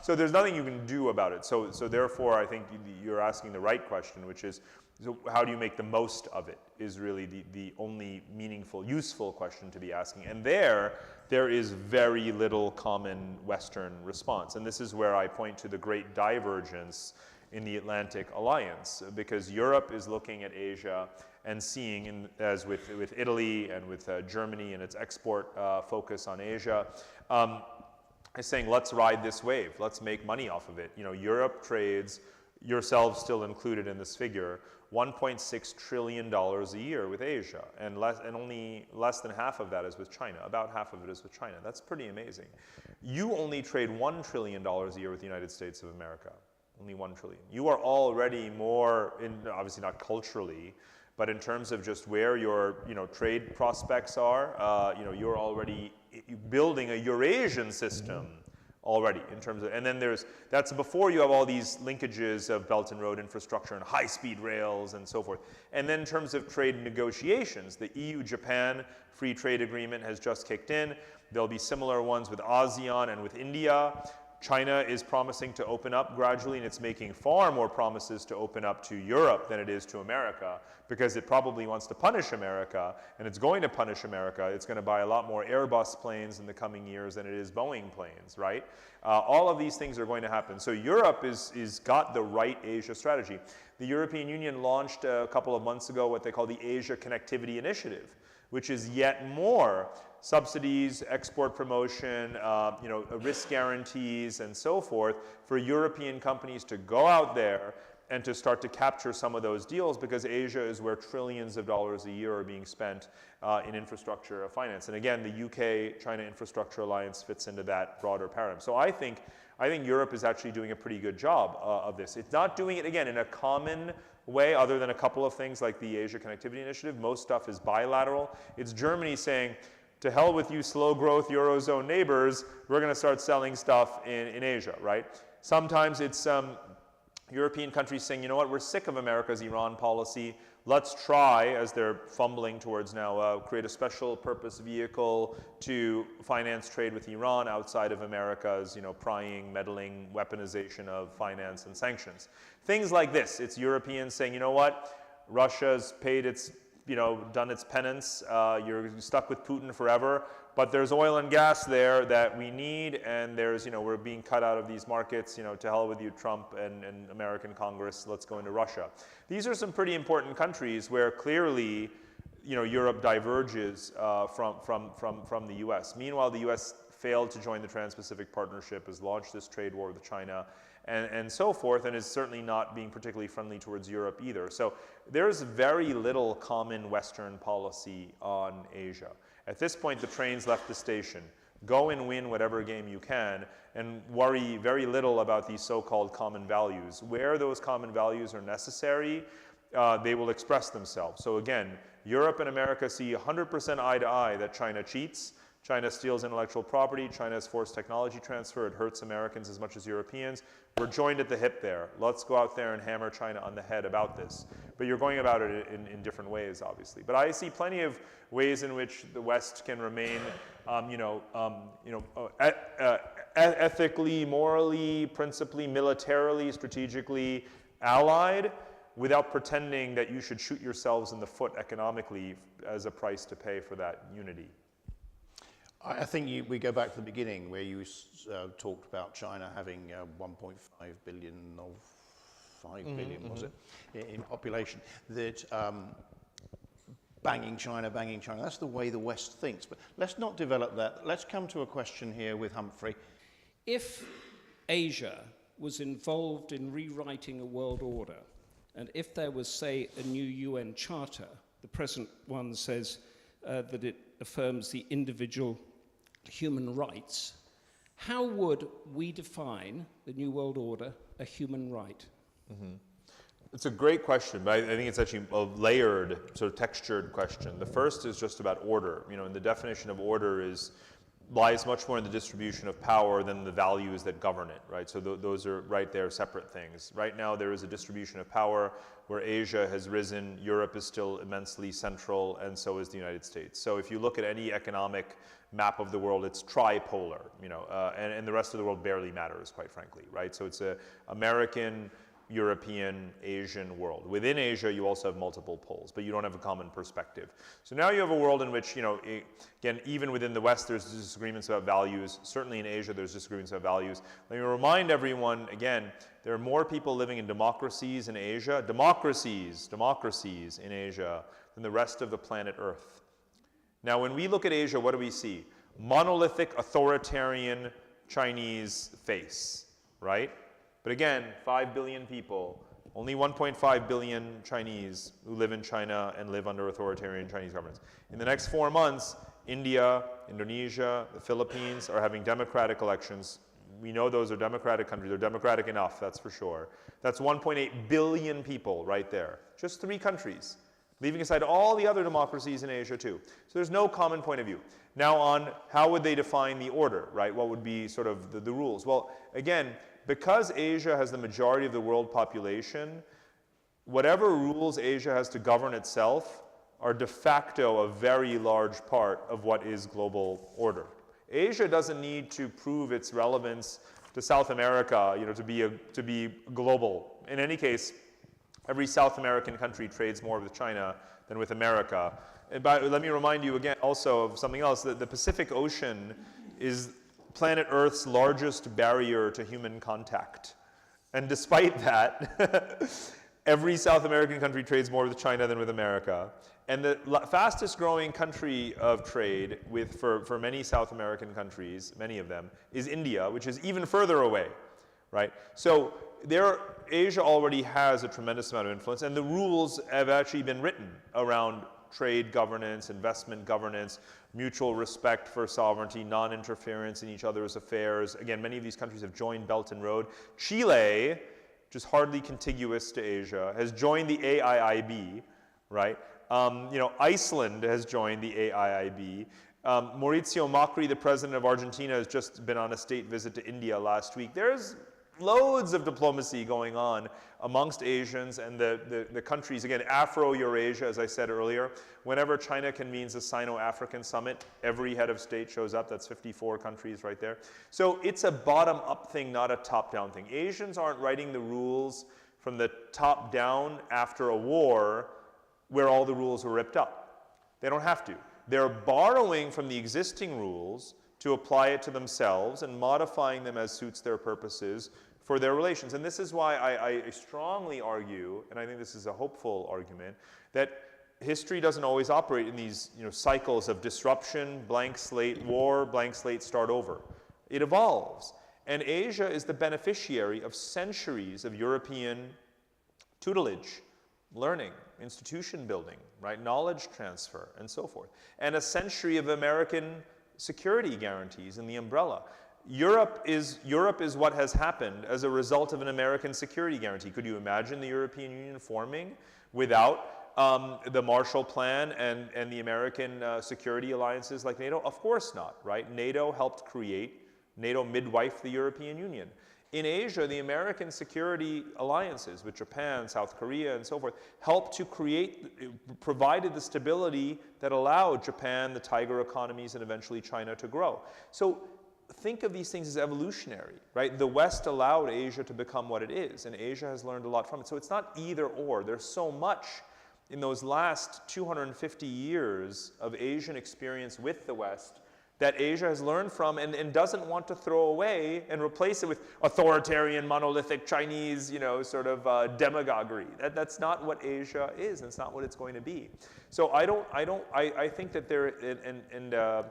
So there's nothing you can do about it. So therefore, I think you're asking the right question, which is, so how do you make the most of it, is really the only meaningful, useful question to be asking. And there is very little common Western response. And this is where I point to the great divergence in the Atlantic Alliance, because Europe is looking at Asia and seeing, as with Italy and with Germany and its export focus on Asia, is saying, let's ride this wave, let's make money off of it. You know, Europe trades, yourselves still included in this figure, $1.6 trillion a year with Asia, and only less than half of that is with China. About half of it is with China. That's pretty amazing. You only trade $1 trillion a year with the United States of America. Only 1 trillion. You are already more, obviously not culturally, but in terms of just where your trade prospects are, you're already building a Eurasian system already in terms of, and then that's before you have all these linkages of Belt and Road infrastructure and high-speed rails and so forth. And then in terms of trade negotiations, the EU-Japan free trade agreement has just kicked in. There'll be similar ones with ASEAN and with India. China is promising to open up gradually, and it's making far more promises to open up to Europe than it is to America, because it probably wants to punish America, and it's going to punish America. It's going to buy a lot more Airbus planes in the coming years than it is Boeing planes, right? All of these things are going to happen. So Europe is got the right Asia strategy. The European Union launched a couple of months ago what they call the Asia Connectivity Initiative, which is yet more subsidies, export promotion, risk guarantees, and so forth for European companies to go out there and to start to capture some of those deals, because Asia is where trillions of dollars a year are being spent in infrastructure finance. And again, the UK-China Infrastructure Alliance fits into that broader paradigm. So I think Europe is actually doing a pretty good job of this. It's not doing it, again, in a common way, other than a couple of things like the Asia Connectivity Initiative. Most stuff is bilateral. It's Germany saying, to hell with you slow growth Eurozone neighbors, we're going to start selling stuff in Asia, right? Sometimes it's European countries saying, you know what, we're sick of America's Iran policy. Let's try, as they're fumbling towards now, create a special purpose vehicle to finance trade with Iran outside of America's, prying, meddling, weaponization of finance and sanctions. Things like this. It's Europeans saying, you know what, Russia's paid its, done its penance. You're stuck with Putin forever. But there's oil and gas there that we need, and there's, we're being cut out of these markets, to hell with you, Trump and American Congress, let's go into Russia. These are some pretty important countries where clearly, Europe diverges from the US. Meanwhile, the US failed to join the Trans-Pacific Partnership, has launched this trade war with China, and so forth, and is certainly not being particularly friendly towards Europe either. So there's very little common Western policy on Asia. At this point, the train's left the station. Go and win whatever game you can, and worry very little about these so-called common values. Where those common values are necessary, they will express themselves. So again, Europe and America see 100% eye to eye that China cheats, China steals intellectual property, China has forced technology transfer, it hurts Americans as much as Europeans. We're joined at the hip there. Let's go out there and hammer China on the head about this. But you're going about it in different ways, obviously. But I see plenty of ways in which the West can remain, ethically, morally, principally, militarily, strategically allied, without pretending that you should shoot yourselves in the foot economically as a price to pay for that unity. I think we go back to the beginning where you talked about China having 1.5 billion or 5 billion, was it, in population, that banging China, that's the way the West thinks. But let's not develop that. Let's come to a question here with Humphrey. If Asia was involved in rewriting a world order, and if there was, say, a new UN charter, the present one says that it affirms the individual human rights, how would we define the New World Order a human right? Mm-hmm. It's a great question, but I think it's actually a layered, sort of textured question. The first is just about order. And the definition of order is lies much more in the distribution of power than the values that govern it, right? So those are right there separate things. Right now there is a distribution of power where Asia has risen, Europe is still immensely central, and so is the United States. So if you look at any economic map of the world, it's tripolar, you know, and the rest of the world barely matters, quite frankly, right? So it's a American, European, Asian world. Within Asia, you also have multiple poles, but you don't have a common perspective. So now you have a world in which, you know, again, even within the West, there's disagreements about values. Certainly in Asia, there's disagreements about values. Let me remind everyone, again, there are more people living in democracies in Asia, democracies in Asia, than the rest of the planet Earth. Now, when we look at Asia, what do we see? Monolithic, authoritarian Chinese face, right? But again, 5 billion people, only 1.5 billion Chinese who live in China and live under authoritarian Chinese governments. In the next 4 months, India, Indonesia, the Philippines are having democratic elections. We know those are democratic countries. They're democratic enough, that's for sure. That's 1.8 billion people right there. Just 3 countries, leaving aside all the other democracies in Asia too. So there's no common point of view. Now on how would they define the order, right? What would be sort of the rules? Well, again, because Asia has the majority of the world population, whatever rules Asia has to govern itself are de facto a very large part of what is global order. Asia doesn't need to prove its relevance to South America, you know, to be global. In any case, every South American country trades more with China than with America. And let me remind you again also of something else, that the Pacific Ocean is planet Earth's largest barrier to human contact. And despite that, every South American country trades more with China than with America. And the fastest growing country of trade for many South American countries, many of them, is India, which is even further away, right? So Asia already has a tremendous amount of influence, and the rules have actually been written around trade governance, investment governance, mutual respect for sovereignty, non-interference in each other's affairs. Again, many of these countries have joined Belt and Road. Chile, which is hardly contiguous to Asia, has joined the AIIB, right? You know, Iceland has joined the AIIB. Mauricio Macri, the president of Argentina, has just been on a state visit to India last week. There's loads of diplomacy going on amongst Asians and the countries. Again, Afro-Eurasia, as I said earlier. Whenever China convenes a Sino-African summit, every head of state shows up. That's 54 countries right there. So it's a bottom-up thing, not a top-down thing. Asians aren't writing the rules from the top down after a war where all the rules were ripped up. They don't have to. They're borrowing from the existing rules to apply it to themselves and modifying them as suits their purposes for their relations. And this is why I strongly argue, and I think this is a hopeful argument, that history doesn't always operate in these cycles of disruption, blank slate, war, blank slate, start over. It evolves. And Asia is the beneficiary of centuries of European tutelage, learning, institution building, right? Knowledge transfer, and so forth. And a century of American security guarantees in the umbrella. Europe is what has happened as a result of an American security guarantee. Could you imagine the European Union forming without the Marshall Plan and the American security alliances like NATO? Of course not, right? NATO helped create, NATO midwifed the European Union. In Asia, the American security alliances with Japan, South Korea, and so forth helped to provided the stability that allowed Japan, the tiger economies, and eventually China to grow. So think of these things as evolutionary, right? The West allowed Asia to become what it is, and Asia has learned a lot from it. So it's not either or. There's so much in those last 250 years of Asian experience with the West that Asia has learned from and doesn't want to throw away and replace it with authoritarian, monolithic Chinese, sort of demagoguery. That's not what Asia is, and it's not what it's going to be. So I think that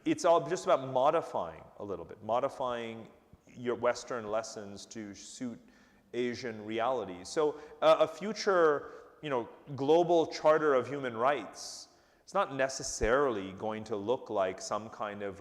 it's all just about modifying a little bit, modifying your Western lessons to suit Asian realities. So a future, global charter of human rights, it's not necessarily going to look like some kind of,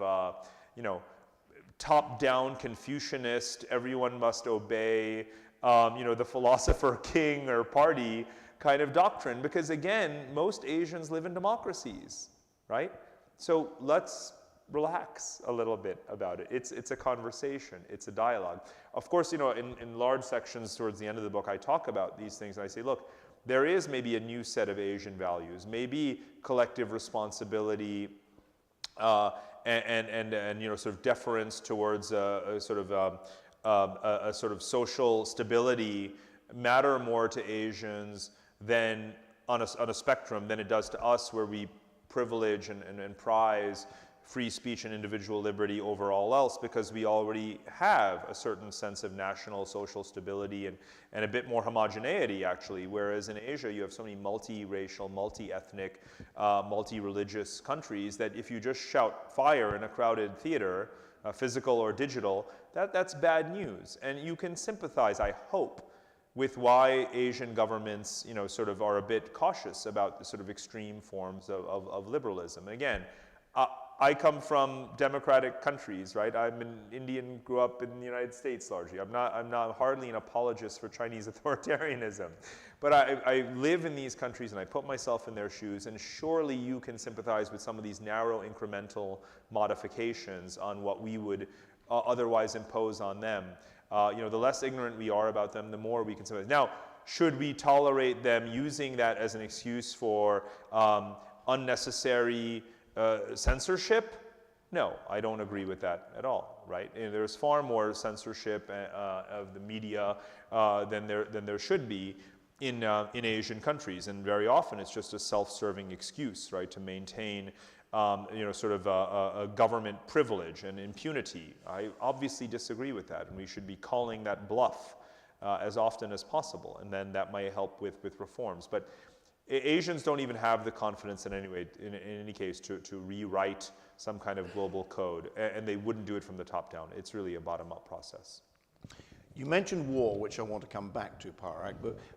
top-down Confucianist, everyone must obey, the philosopher king or party kind of doctrine, because again, most Asians live in democracies, right? So let's relax a little bit about it. It's a conversation, it's a dialogue. Of course, you know, in large sections towards the end of the book, I talk about these things and I say, look, there is maybe a new set of Asian values, maybe collective responsibility and you know, sort of deference towards a sort of social stability matter more to Asians than on a spectrum than it does to us, where we privilege and prize free speech and individual liberty over all else, because we already have a certain sense of national social stability and a bit more homogeneity, actually, whereas in Asia you have so many multi-racial, multi-ethnic, multi-religious countries that if you just shout fire in a crowded theater, physical or digital, that's bad news. And you can sympathize, I hope, with why Asian governments, you know, sort of are a bit cautious about the sort of extreme forms of liberalism. And again, I come from democratic countries, right? I'm an Indian, grew up in the United States largely. I'm not hardly an apologist for Chinese authoritarianism. But I live in these countries and I put myself in their shoes, and surely you can sympathize with some of these narrow incremental modifications on what we would otherwise impose on them. You know, the less ignorant we are about them, the more we can sympathize. Now, should we tolerate them using that as an excuse for unnecessary censorship? No, I don't agree with that at all, right? And there's far more censorship of the media than there should be in Asian countries, and very often it's just a self-serving excuse, right, to maintain you know, sort of a government privilege and impunity. I obviously disagree with that, and we should be calling that bluff as often as possible, and then that might help with reforms. But Asians don't even have the confidence in any case to rewrite some kind of global code, and they wouldn't do it from the top down. It's really a bottom-up process. You mentioned war, which I want to come back to, Parag,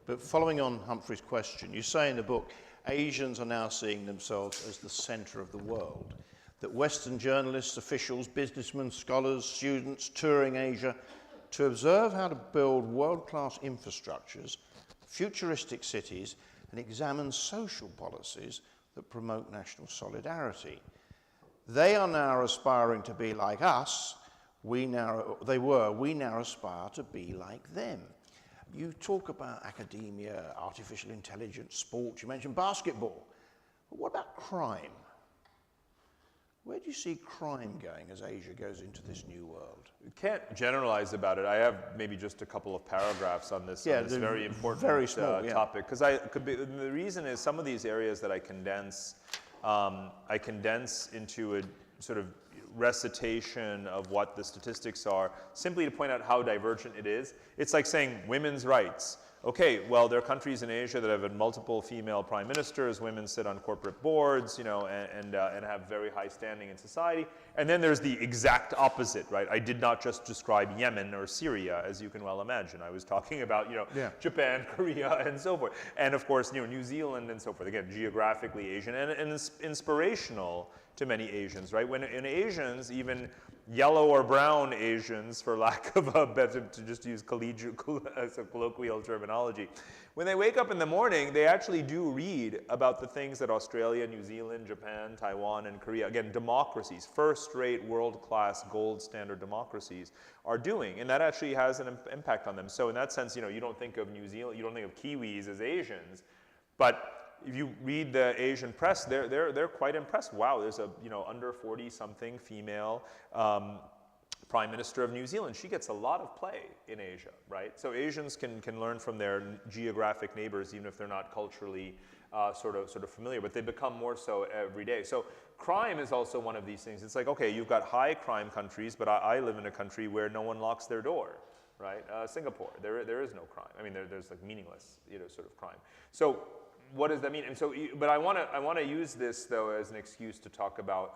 but following on Humphrey's question, you say in the book, Asians are now seeing themselves as the center of the world, that Western journalists, officials, businessmen, scholars, students touring Asia to observe how to build world-class infrastructures, futuristic cities, and examine social policies that promote national solidarity. They are now aspiring to be like us. We now aspire to be like them. You talk about academia, artificial intelligence, sport, you mentioned basketball. But what about crime? Where do you see crime going as Asia goes into this new world? You can't generalize about it. I have maybe just a couple of paragraphs on this, very important topic. Because the reason is some of these areas that I condense into a sort of recitation of what the statistics are, simply to point out how divergent it is. It's like saying women's rights. Okay, well, there are countries in Asia that have had multiple female prime ministers, women sit on corporate boards, you know, and have very high standing in society. And then there's the exact opposite, right? I did not just describe Yemen or Syria, as you can well imagine. I was talking about, you know, Japan, Korea, and so forth. And of course, you know, New Zealand and so forth. Again, geographically Asian and inspirational to many Asians, right? When in Asians, even yellow or brown Asians, for lack of a better, to just use colloquial terminology, when they wake up in the morning, they actually do read about the things that Australia, New Zealand, Japan, Taiwan, and Korea, again, democracies, first-rate, world-class, gold standard democracies, are doing, and that actually has an impact on them. So in that sense, you know, you don't think of New Zealand, you don't think of Kiwis as Asians, but if you read the Asian press, they're quite impressed. Wow, there's a, you know, under 40-something female Prime Minister of New Zealand. She gets a lot of play in Asia, right? So Asians can learn from their geographic neighbors, even if they're not culturally sort of familiar, but they become more so every day. So crime is also one of these things. It's like, okay, you've got high crime countries, but I live in a country where no one locks their door, right? Singapore, there is no crime. I mean, there's like meaningless, you know, sort of crime. So what does that mean? And so, but I want to use this though as an excuse to talk about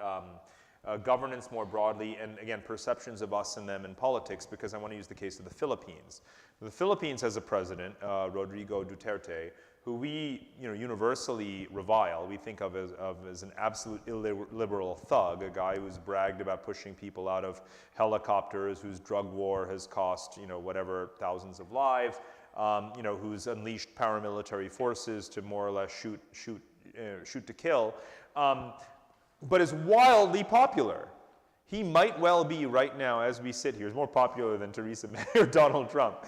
governance more broadly, and again, perceptions of us and them in politics, because I want to use the case of the Philippines. The Philippines has a president, Rodrigo Duterte, who we, you know, universally revile. We think of as an absolute illiberal thug, a guy who's bragged about pushing people out of helicopters, whose drug war has cost, you know, whatever, thousands of lives. You know, who's unleashed paramilitary forces to more or less shoot to kill, but is wildly popular. He might well be right now, as we sit here, is more popular than Theresa May or Donald Trump.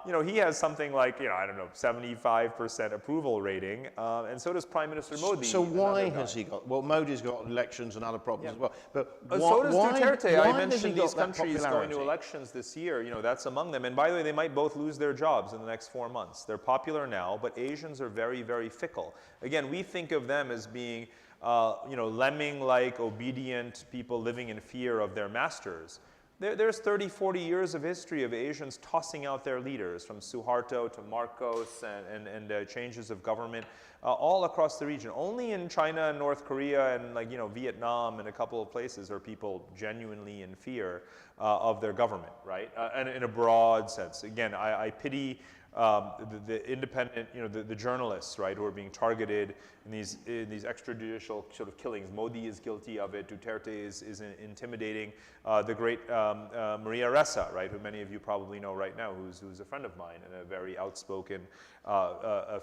You know, he has something like, I don't know, 75% approval rating, and so does Prime Minister Modi. So why has he got? Well, Modi's got elections and other problems as well. But so does Duterte. I mentioned these got countries going to elections this year. That's among them. And by the way, they might both lose their jobs in the next 4 months. They're popular now, but Asians are very, very fickle. Again, we think of them as being lemming-like, obedient people living in fear of their masters. There's 30, 40 years of history of Asians tossing out their leaders, from Suharto to Marcos and changes of government all across the region. Only in China and North Korea and Vietnam and a couple of places are people genuinely in fear of their government, right? And in a broad sense. Again, I pity the independent, the journalists, right, who are being targeted in these extrajudicial sort of killings. Modi is guilty of it. Duterte is intimidating the great Maria Ressa, right, who many of you probably know right now, who's a friend of mine and a very outspoken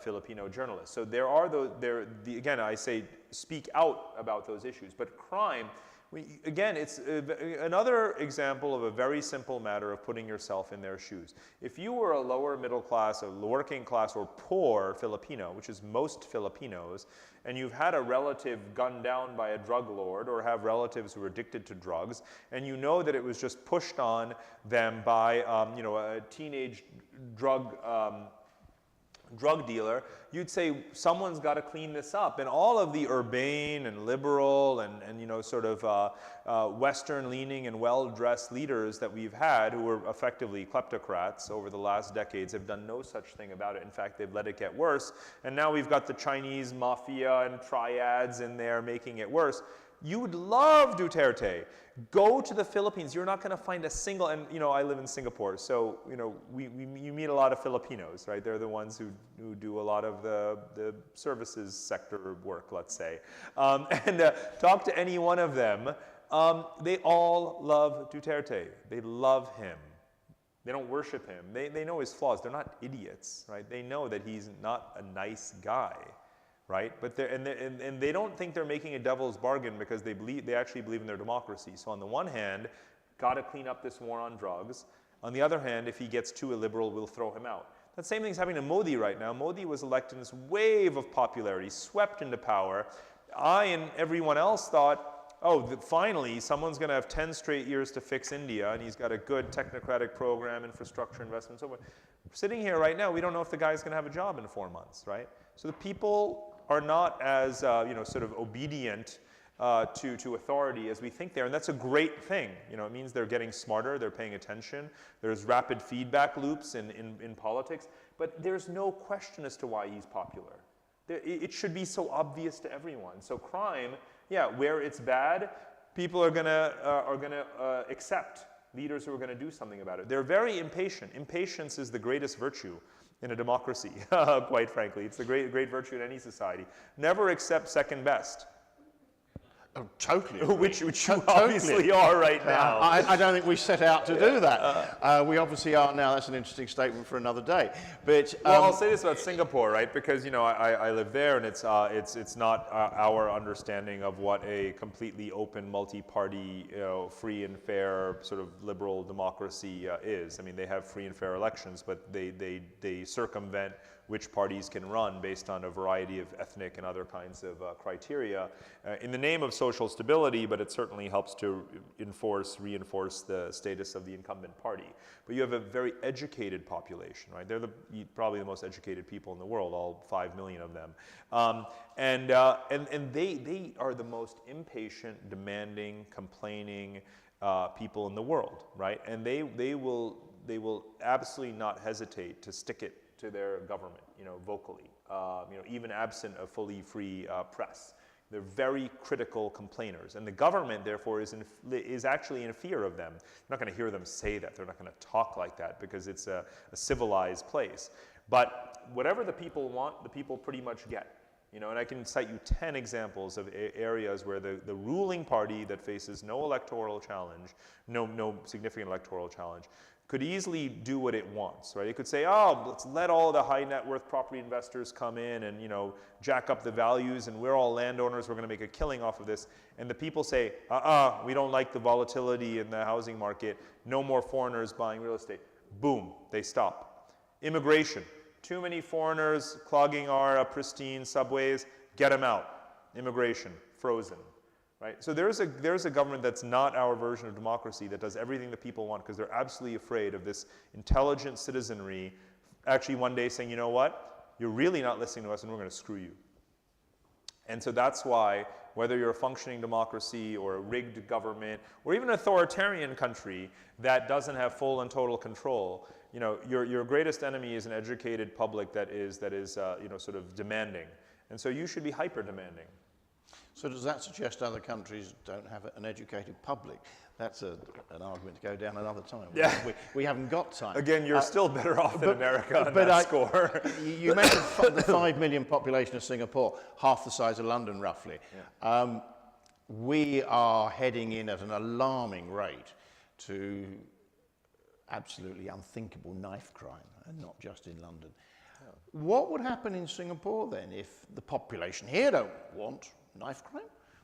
Filipino journalist. So there are again, I say, speak out about those issues. But crime. Again, it's another example of a very simple matter of putting yourself in their shoes. If you were a lower middle class, a working class, or poor Filipino, which is most Filipinos, and you've had a relative gunned down by a drug lord or have relatives who are addicted to drugs, and you know that it was just pushed on them by a teenage drug dealer, you'd say someone's got to clean this up. And all of the urbane and liberal and sort of Western-leaning and well-dressed leaders that we've had, who were effectively kleptocrats over the last decades, have done no such thing about it. In fact, they've let it get worse. And now we've got the Chinese mafia and triads in there making it worse. You would love Duterte. Go to the Philippines. You're not going to find a single, and I live in Singapore, so you meet a lot of Filipinos, right? They're the ones who do a lot of the services sector work, let's say. Talk to any one of them. They all love Duterte. They love him. They don't worship him. They know his flaws. They're not idiots, right? They know that he's not a nice guy. Right, but they don't think they're making a devil's bargain because they actually believe in their democracy. So on the one hand, got to clean up this war on drugs. On the other hand, if he gets too illiberal, we'll throw him out. That same thing's happening to Modi right now. Modi was elected in this wave of popularity, swept into power. I and everyone else thought, finally someone's going to have 10 straight years to fix India, and he's got a good technocratic program, infrastructure investment, so forth. Sitting here right now, we don't know if the guy's going to have a job in 4 months, right? So the people are not as sort of obedient to authority as we think they are, and that's a great thing. It means they're getting smarter, they're paying attention. There's rapid feedback loops in politics, but there's no question as to why he's popular. It should be so obvious to everyone. So crime, where it's bad, people are gonna accept leaders who are going to do something about it. They're very impatient. Impatience is the greatest virtue in a democracy, quite frankly. It's the great virtue in any society. Never accept second best. Oh, totally. which you obviously are right now. I don't think we set out to do that. We obviously are now. That's an interesting statement for another day. But well, I'll say this about Singapore, right? Because I live there, and it's not our understanding of what a completely open, multi-party, free and fair sort of liberal democracy is. I mean, they have free and fair elections, but they circumvent which parties can run based on a variety of ethnic and other kinds of criteria in the name of social stability, but it certainly helps to reinforce the status of the incumbent party. But you have a very educated population, right? They're probably the most educated people in the world, all 5 million of them. And they are the most impatient, demanding, complaining people in the world, right? And they will absolutely not hesitate to stick it to their government, vocally, even absent a fully free press. They're very critical complainers, and the government, therefore, is actually in fear of them. You're not going to hear them say that. They're not going to talk like that because it's a civilized place. But whatever the people want, the people pretty much get. And I can cite you 10 examples of areas where the ruling party that faces no electoral challenge, no significant electoral challenge, could easily do what it wants, right? It could say, oh, let's let all the high net worth property investors come in and, you know, jack up the values, and we're all landowners, we're going to make a killing off of this. And the people say, we don't like the volatility in the housing market, no more foreigners buying real estate. Boom, they stop. Immigration, too many foreigners clogging our pristine subways, get them out. Immigration, frozen. Right? So there's a government that's not our version of democracy that does everything the people want because they're absolutely afraid of this intelligent citizenry actually one day saying, you know what, you're really not listening to us and we're going to screw you. And so that's why whether you're a functioning democracy or a rigged government or even an authoritarian country that doesn't have full and total control, you know, your greatest enemy is an educated public that is you know, sort of demanding. And so you should be hyper demanding. So does that suggest other countries don't have an educated public? That's an argument to go down another time. Yeah. We haven't got time. Again, you're still better off than America on that score. You mentioned the 5 million population of Singapore, half the size of London roughly. Yeah. We are heading in at an alarming rate to absolutely unthinkable knife crime, and not just in London. Yeah. What would happen in Singapore then if the population here don't want knife crime?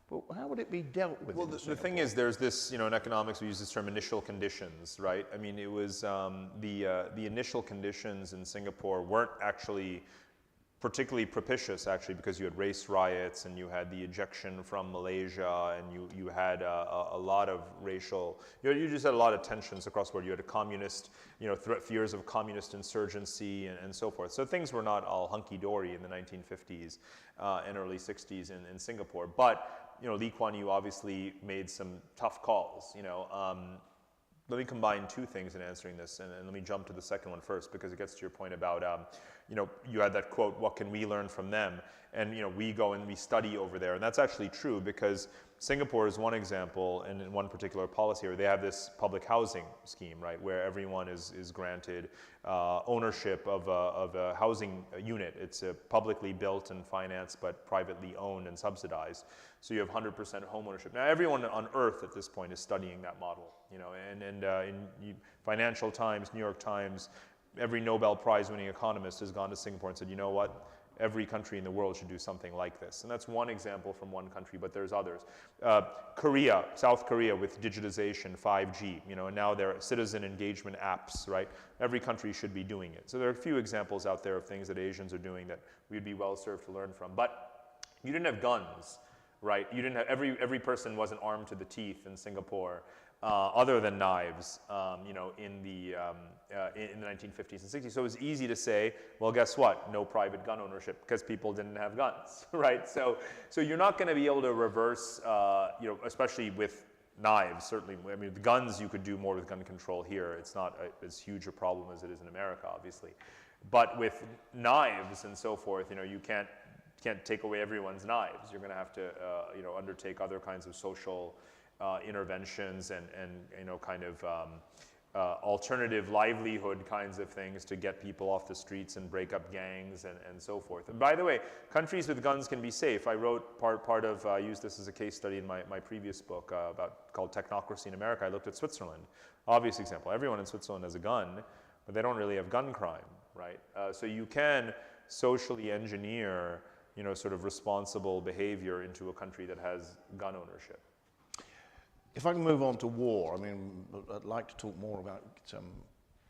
Well, how would it be dealt with? Well, the thing is, there's this, you know, in economics we use this term initial conditions, right? I mean, it was the initial conditions in Singapore weren't actually particularly propitious, actually, because you had race riots and you had the ejection from Malaysia and you had a lot of racial, you just had a lot of tensions across the board. You had a communist, you know, fears of communist insurgency and so forth. So things were not all hunky-dory in the 1950s and early 60s in Singapore. But, you know, Lee Kuan Yew obviously made some tough calls, you know. Let me combine two things in answering this, and let me jump to the second one first, because it gets to your point about, you know, you had that quote, what can we learn from them? And, you know, we go and we study over there. And that's actually true, because Singapore is one example, and in one particular policy where they have this public housing scheme, right, where everyone is granted ownership of a housing unit. It's publicly built and financed, but privately owned and subsidized. So you have 100% home ownership. Now, everyone on earth at this point is studying that model, you know, and in Financial Times, New York Times, every Nobel Prize winning economist has gone to Singapore and said, you know what? Every country in the world should do something like this. And that's one example from one country, but there's others. Korea, South Korea with digitization, 5G, you know, and now there are citizen engagement apps, right? Every country should be doing it. So there are a few examples out there of things that Asians are doing that we'd be well served to learn from. But you didn't have guns, right? You didn't have, every person wasn't armed to the teeth in Singapore. Other than knives, you know, in the 1950s and 60s. So it was easy to say, well, guess what? No private gun ownership, because people didn't have guns, right? So you're not going to be able to reverse, you know, especially with knives, certainly. I mean, with guns, you could do more with gun control here. It's not as huge a problem as it is in America, obviously. But with knives and so forth, you know, you can't take away everyone's knives. You're going to have to, you know, undertake other kinds of social interventions and you know, kind of alternative livelihood kinds of things to get people off the streets and break up gangs and so forth. And by the way, countries with guns can be safe. I wrote part of, I used this as a case study in my previous book called Technocracy in America. I looked at Switzerland. Obvious example. Everyone in Switzerland has a gun, but they don't really have gun crime, right? So you can socially engineer, you know, sort of responsible behavior into a country that has gun ownership. If I can move on to war, I mean, I'd like to talk more about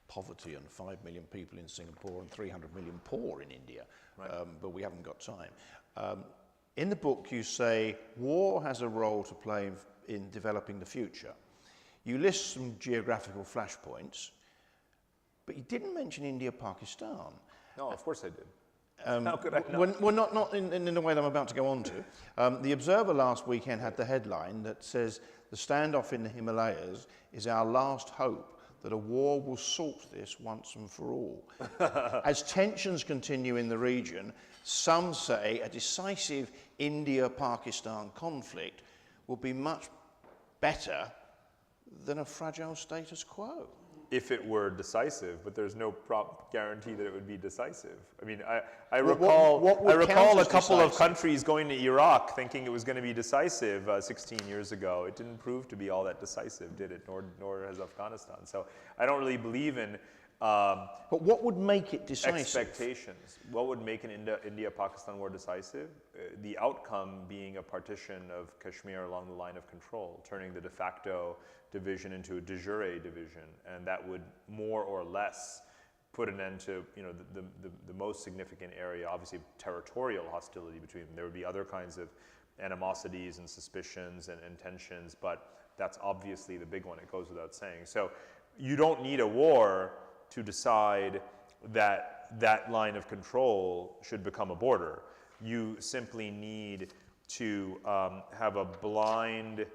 poverty and 5 million people in Singapore and 300 million poor in India, right. But we haven't got time. In the book, you say war has a role to play in developing the future. You list some geographical flashpoints, but you didn't mention India, Pakistan. No, of course I did. How could I not? Well, not in the way that I'm about to go on to. The Observer last weekend had the headline that says, the standoff in the Himalayas is our last hope that a war will sort this once and for all. As tensions continue in the region, some say a decisive India-Pakistan conflict will be much better than a fragile status quo. if it were decisive, but there's no guarantee that it would be decisive. I mean, I What recall would count a as couple of decisive? countries going to Iraq thinking it was going to be decisive 16 years ago. It didn't prove to be all that decisive, did it? Nor has Afghanistan. So I don't really believe in But what would make it decisive? expectations. What would make an India-Pakistan war decisive? The outcome being a partition of Kashmir along the line of control, turning the de facto division into a de jure division, and that would more or less put an end to, you know, the most significant area, obviously territorial hostility between them. There would be other kinds of animosities and suspicions and tensions, but that's obviously the big one. It goes without saying. So you don't need a war to decide that that line of control should become a border. You simply need to have a blind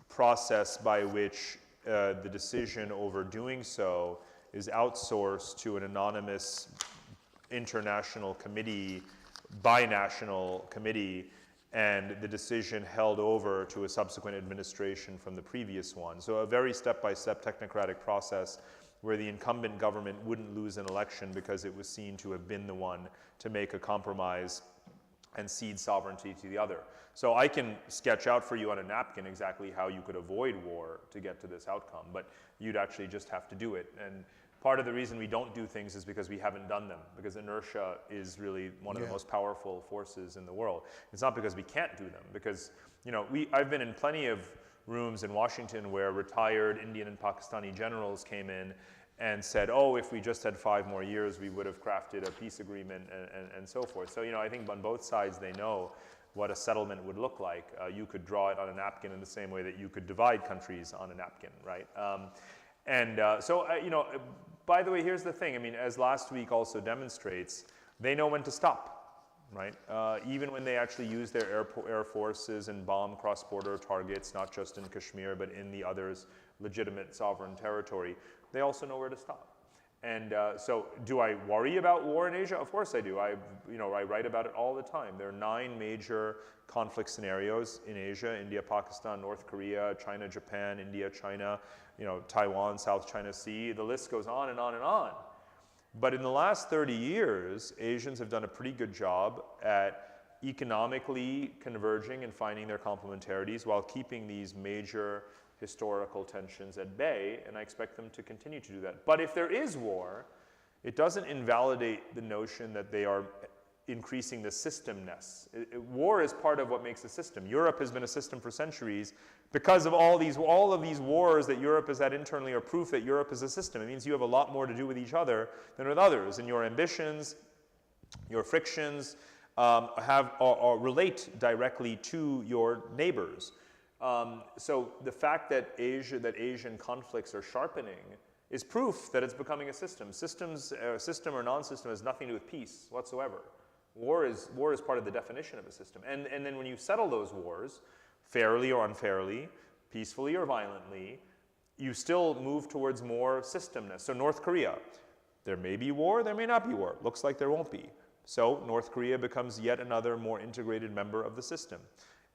process by which the decision over doing so is outsourced to an anonymous international committee, binational committee, and the decision held over to a subsequent administration from the previous one. So a very step-by-step technocratic process where the incumbent government wouldn't lose an election because it was seen to have been the one to make a compromise and cede sovereignty to the other. So I can sketch out for you on a napkin exactly how you could avoid war to get to this outcome, but you'd actually just have to do it. And part of the reason we don't do things is because we haven't done them, because inertia is really one of the most powerful forces in the world. It's not because we can't do them, because, you know, I've been in plenty of rooms in Washington where retired Indian and Pakistani generals came in and said, oh, if we just had 5 more years, we would have crafted a peace agreement and so forth. So, you know, I think on both sides they know what a settlement would look like. You could draw it on a napkin in the same way that you could divide countries on a napkin, right? You know, by the way, here's the thing. I mean, as last week also demonstrates, they know when to stop, right? Even when they actually use their air forces and bomb cross-border targets, not just in Kashmir, but in the others' legitimate sovereign territory, they also know where to stop. And so do I worry about war in Asia? Of course I do. I write about it all the time. There are 9 major conflict scenarios in Asia: India, Pakistan, North Korea, China, Japan, India, China, you know, Taiwan, South China Sea. The list goes on and on and on. But in the last 30 years, Asians have done a pretty good job at economically converging and finding their complementarities while keeping these major historical tensions at bay, and I expect them to continue to do that. But if there is war, it doesn't invalidate the notion that they are increasing the systemness. War is part of what makes a system. Europe has been a system for centuries because of all of these wars that Europe has had internally are proof that Europe is a system. It means you have a lot more to do with each other than with others, and your ambitions, your frictions relate directly to your neighbors. So the fact that Asian conflicts are sharpening is proof that it's becoming a system. System or non-system has nothing to do with peace whatsoever. War is part of the definition of a system. And then when you settle those wars, fairly or unfairly, peacefully or violently, you still move towards more systemness. So North Korea, there may be war, there may not be war. Looks like there won't be. So North Korea becomes yet another more integrated member of the system.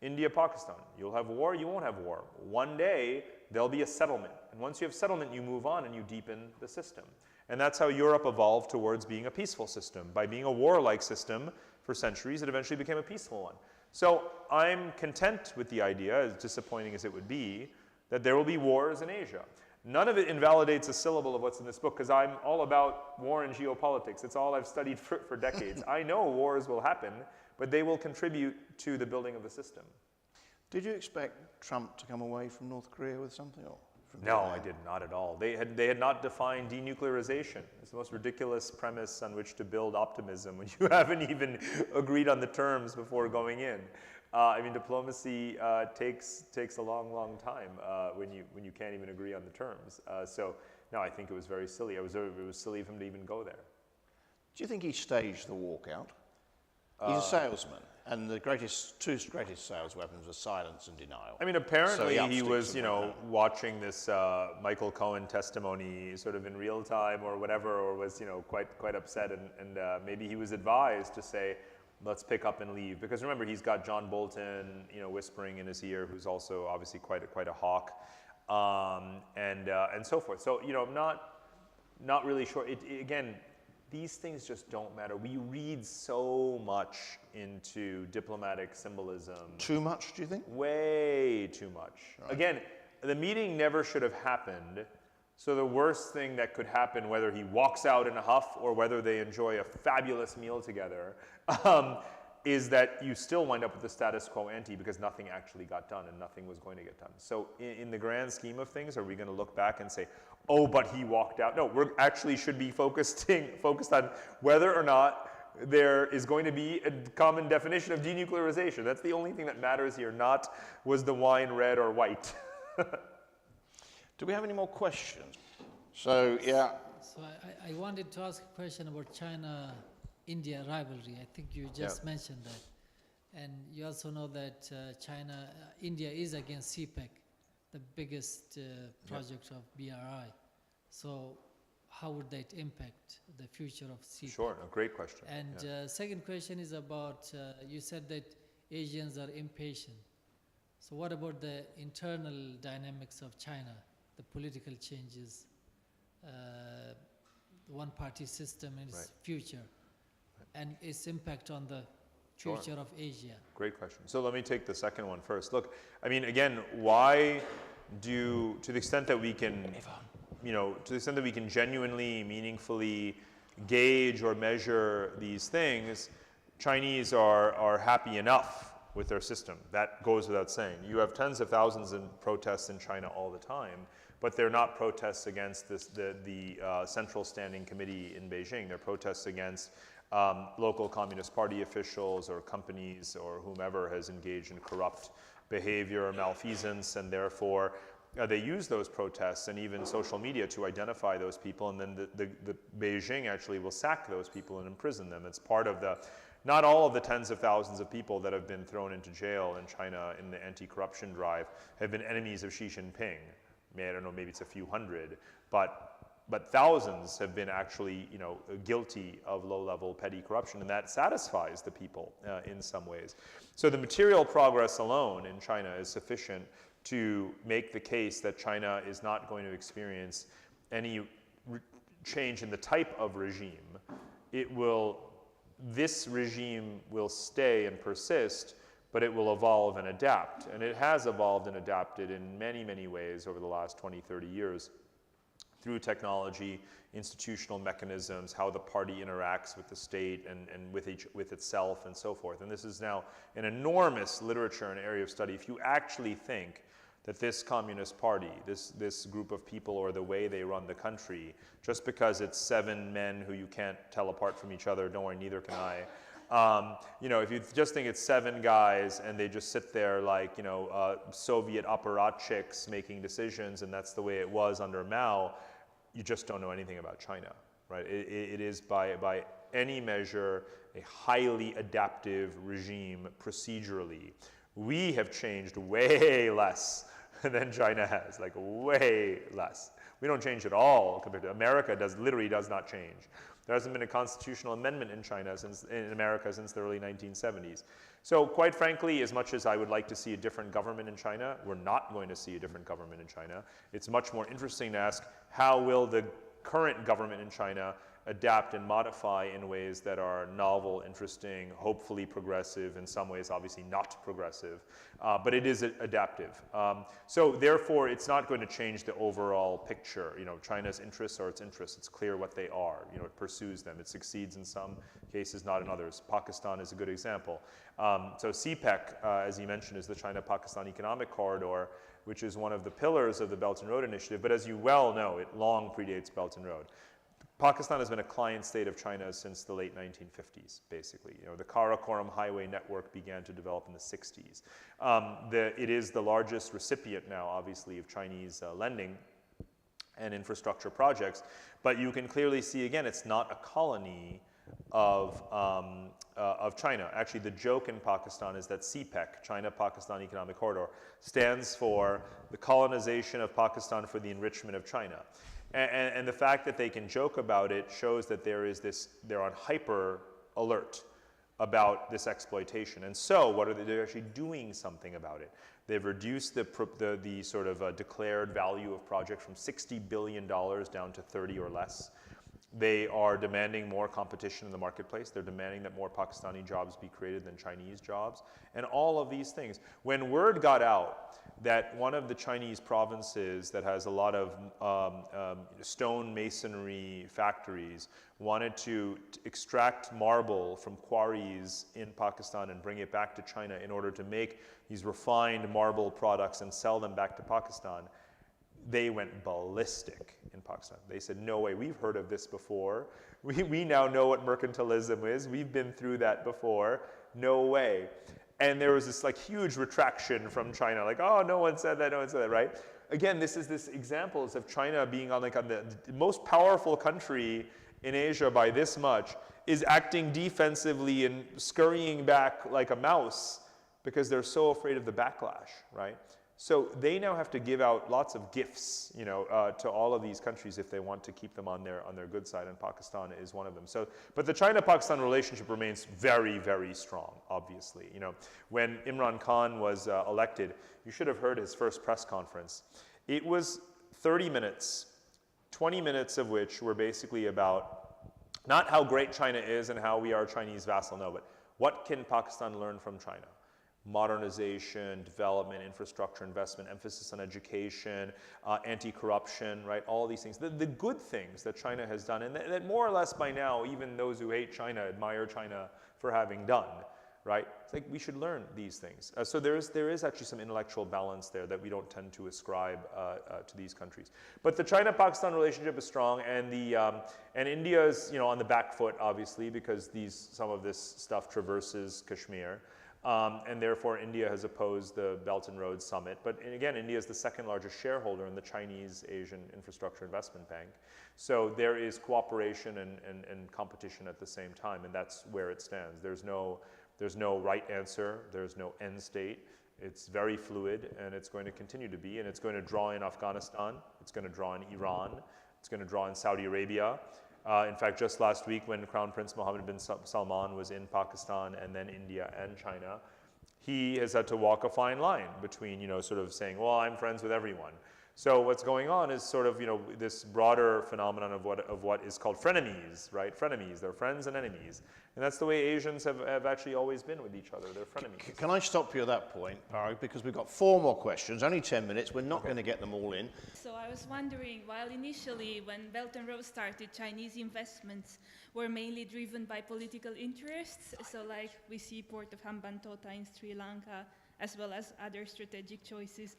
India, Pakistan, you'll have war, you won't have war. One day, there'll be a settlement. And once you have settlement, you move on and you deepen the system. And that's how Europe evolved towards being a peaceful system. By being a warlike system for centuries, it eventually became a peaceful one. So I'm content with the idea, as disappointing as it would be, that there will be wars in Asia. None of it invalidates a syllable of what's in this book, because I'm all about war and geopolitics. It's all I've studied for decades. I know wars will happen, but they will contribute to the building of the system. Did you expect Trump to come away from North Korea with something? Or from No, Vietnam? I did not at all. They had not defined denuclearization. It's the most ridiculous premise on which to build optimism when you haven't even agreed on the terms before going in. I mean, diplomacy takes a long, long time when you can't even agree on the terms. So no, I think it was very silly. It was silly of him to even go there. Do you think he staged the walkout? He's a salesman, and the two greatest sales weapons are silence and denial. I mean, apparently So he was, and whatnot. watching this Michael Cohen testimony sort of in real time or whatever, or was, quite upset, and maybe he was advised to say, let's pick up and leave, because remember, he's got John Bolton, whispering in his ear, who's also obviously quite a hawk, and so forth. So, not really sure. Again, these things just don't matter. We read so much into diplomatic symbolism. Too much, do you think? Way too much. Right. Again, the meeting never should have happened. So the worst thing that could happen, whether he walks out in a huff or whether they enjoy a fabulous meal together, is that you still wind up with the status quo ante because nothing actually got done and nothing was going to get done. So in the grand scheme of things, are we going to look back and say, oh, but he walked out? No, we actually should be focused on whether or not there is going to be a common definition of denuclearization. That's the only thing that matters here, not was the wine red or white. Do we have any more questions? So, yeah. So I wanted to ask a question about China-India rivalry. I think you just mentioned that. And you also know that India is against CPEC, the biggest project of BRI. So how would that impact the future of CPEC? Sure, a great question. And second question is about, you said that Asians are impatient. So what about the internal dynamics of China, the political changes, the one-party system in its future, and its impact on the future of Asia? Great question. So let me take the second one first. Look, I mean, again, why to the extent that we can, to the extent that we can genuinely, meaningfully gauge or measure these things, Chinese are happy enough with their system. That goes without saying. You have tens of thousands of protests in China all the time, but they're not protests against the Central Standing Committee in Beijing. They're protests against local Communist Party officials or companies or whomever has engaged in corrupt behavior or malfeasance, and therefore they use those protests and even social media to identify those people, and then the Beijing actually will sack those people and imprison them. It's part of not all of the tens of thousands of people that have been thrown into jail in China in the anti-corruption drive have been enemies of Xi Jinping. I don't know, maybe it's a few hundred, but thousands have been actually, guilty of low-level petty corruption, and that satisfies the people in some ways. So the material progress alone in China is sufficient to make the case that China is not going to experience any change in the type of regime. This regime will stay and persist, but it will evolve and adapt. And it has evolved and adapted in many, many ways over the last 20, 30 years through technology, institutional mechanisms, how the party interacts with the state and with itself and so forth. And this is now an enormous literature and area of study. If you actually think that this Communist Party, this group of people, or the way they run the country, just because it's 7 men who you can't tell apart from each other, don't worry, neither can I. If you just think it's 7 guys and they just sit there like, Soviet apparatchiks making decisions, and that's the way it was under Mao, you just don't know anything about China, right? It is by any measure a highly adaptive regime procedurally. We have changed way less than China has, like way less. We don't change at all compared to America. Literally does not change. There hasn't been a constitutional amendment in America since the early 1970s. So quite frankly, as much as I would like to see a different government in China, we're not going to see a different government in China. It's much more interesting to ask, how will the current government in China adapt and modify in ways that are novel, interesting, hopefully progressive, in some ways obviously not progressive, but it is adaptive. So therefore, it's not going to change the overall picture. China's interests are its interests. It's clear what they are. It pursues them. It succeeds in some cases, not in others. Pakistan is a good example. So CPEC, as you mentioned, is the China-Pakistan Economic Corridor, which is one of the pillars of the Belt and Road Initiative. But as you well know, it long predates Belt and Road. Pakistan has been a client state of China since the late 1950s, basically. The Karakoram highway network began to develop in the 60s. It is the largest recipient now, obviously, of Chinese lending and infrastructure projects. But you can clearly see, again, it's not a colony of China. Actually, the joke in Pakistan is that CPEC, China-Pakistan Economic Corridor, stands for the colonization of Pakistan for the enrichment of China. And the fact that they can joke about it shows that they're on hyper alert about this exploitation. And so what are they? They're actually doing something about it. They've reduced the sort of declared value of projects from $60 billion down to 30 or less. They are demanding more competition in the marketplace. They're demanding that more Pakistani jobs be created than Chinese jobs. And all of these things. When word got out that one of the Chinese provinces that has a lot of stone masonry factories wanted to extract marble from quarries in Pakistan and bring it back to China in order to make these refined marble products and sell them back to Pakistan, they went ballistic in Pakistan. They said, no way, we've heard of this before. We now know what mercantilism is. We've been through that before. No way. And there was this like huge retraction from China, like, oh, no one said that, right? Again, this examples of China being on the most powerful country in Asia by this much is acting defensively and scurrying back like a mouse because they're so afraid of the backlash, right? So they now have to give out lots of gifts, to all of these countries if they want to keep them on their good side, and Pakistan is one of them. So, but the China-Pakistan relationship remains very, very strong, obviously. When Imran Khan was elected, you should have heard his first press conference. It was 30 minutes, 20 minutes of which were basically about not how great China is and how we are a Chinese vassal, no, but what can Pakistan learn from China? Modernization, development, infrastructure, investment, emphasis on education, anti-corruption, right? All these things. The good things that China has done, and that more or less by now, even those who hate China admire China for having done, right? It's like we should learn these things. So there is actually some intellectual balance there that we don't tend to ascribe to these countries. But the China-Pakistan relationship is strong, and India is on the back foot, obviously, because some of this stuff traverses Kashmir. And therefore, India has opposed the Belt and Road Summit. But again, India is the second largest shareholder in the Chinese Asian Infrastructure Investment Bank. So there is cooperation and competition at the same time, and that's where it stands. There's no right answer. There's no end state. It's very fluid, and it's going to continue to be. And it's going to draw in Afghanistan. It's going to draw in Iran. It's going to draw in Saudi Arabia. In fact, just last week when Crown Prince Mohammed bin Salman was in Pakistan and then India and China, he has had to walk a fine line between, sort of saying, well, I'm friends with everyone. So what's going on is sort of, this broader phenomenon of what is called frenemies, right? Frenemies, they're friends and enemies. And that's the way Asians have actually always been with each other. They're frenemies. Can I stop you at that point, Parag? Because we've got 4 more questions, only 10 minutes. We're not going to get them all in. So I was wondering, while initially when Belt and Road started, Chinese investments were mainly driven by political interests. So like we see Port of Hambantota in Sri Lanka, as well as other strategic choices.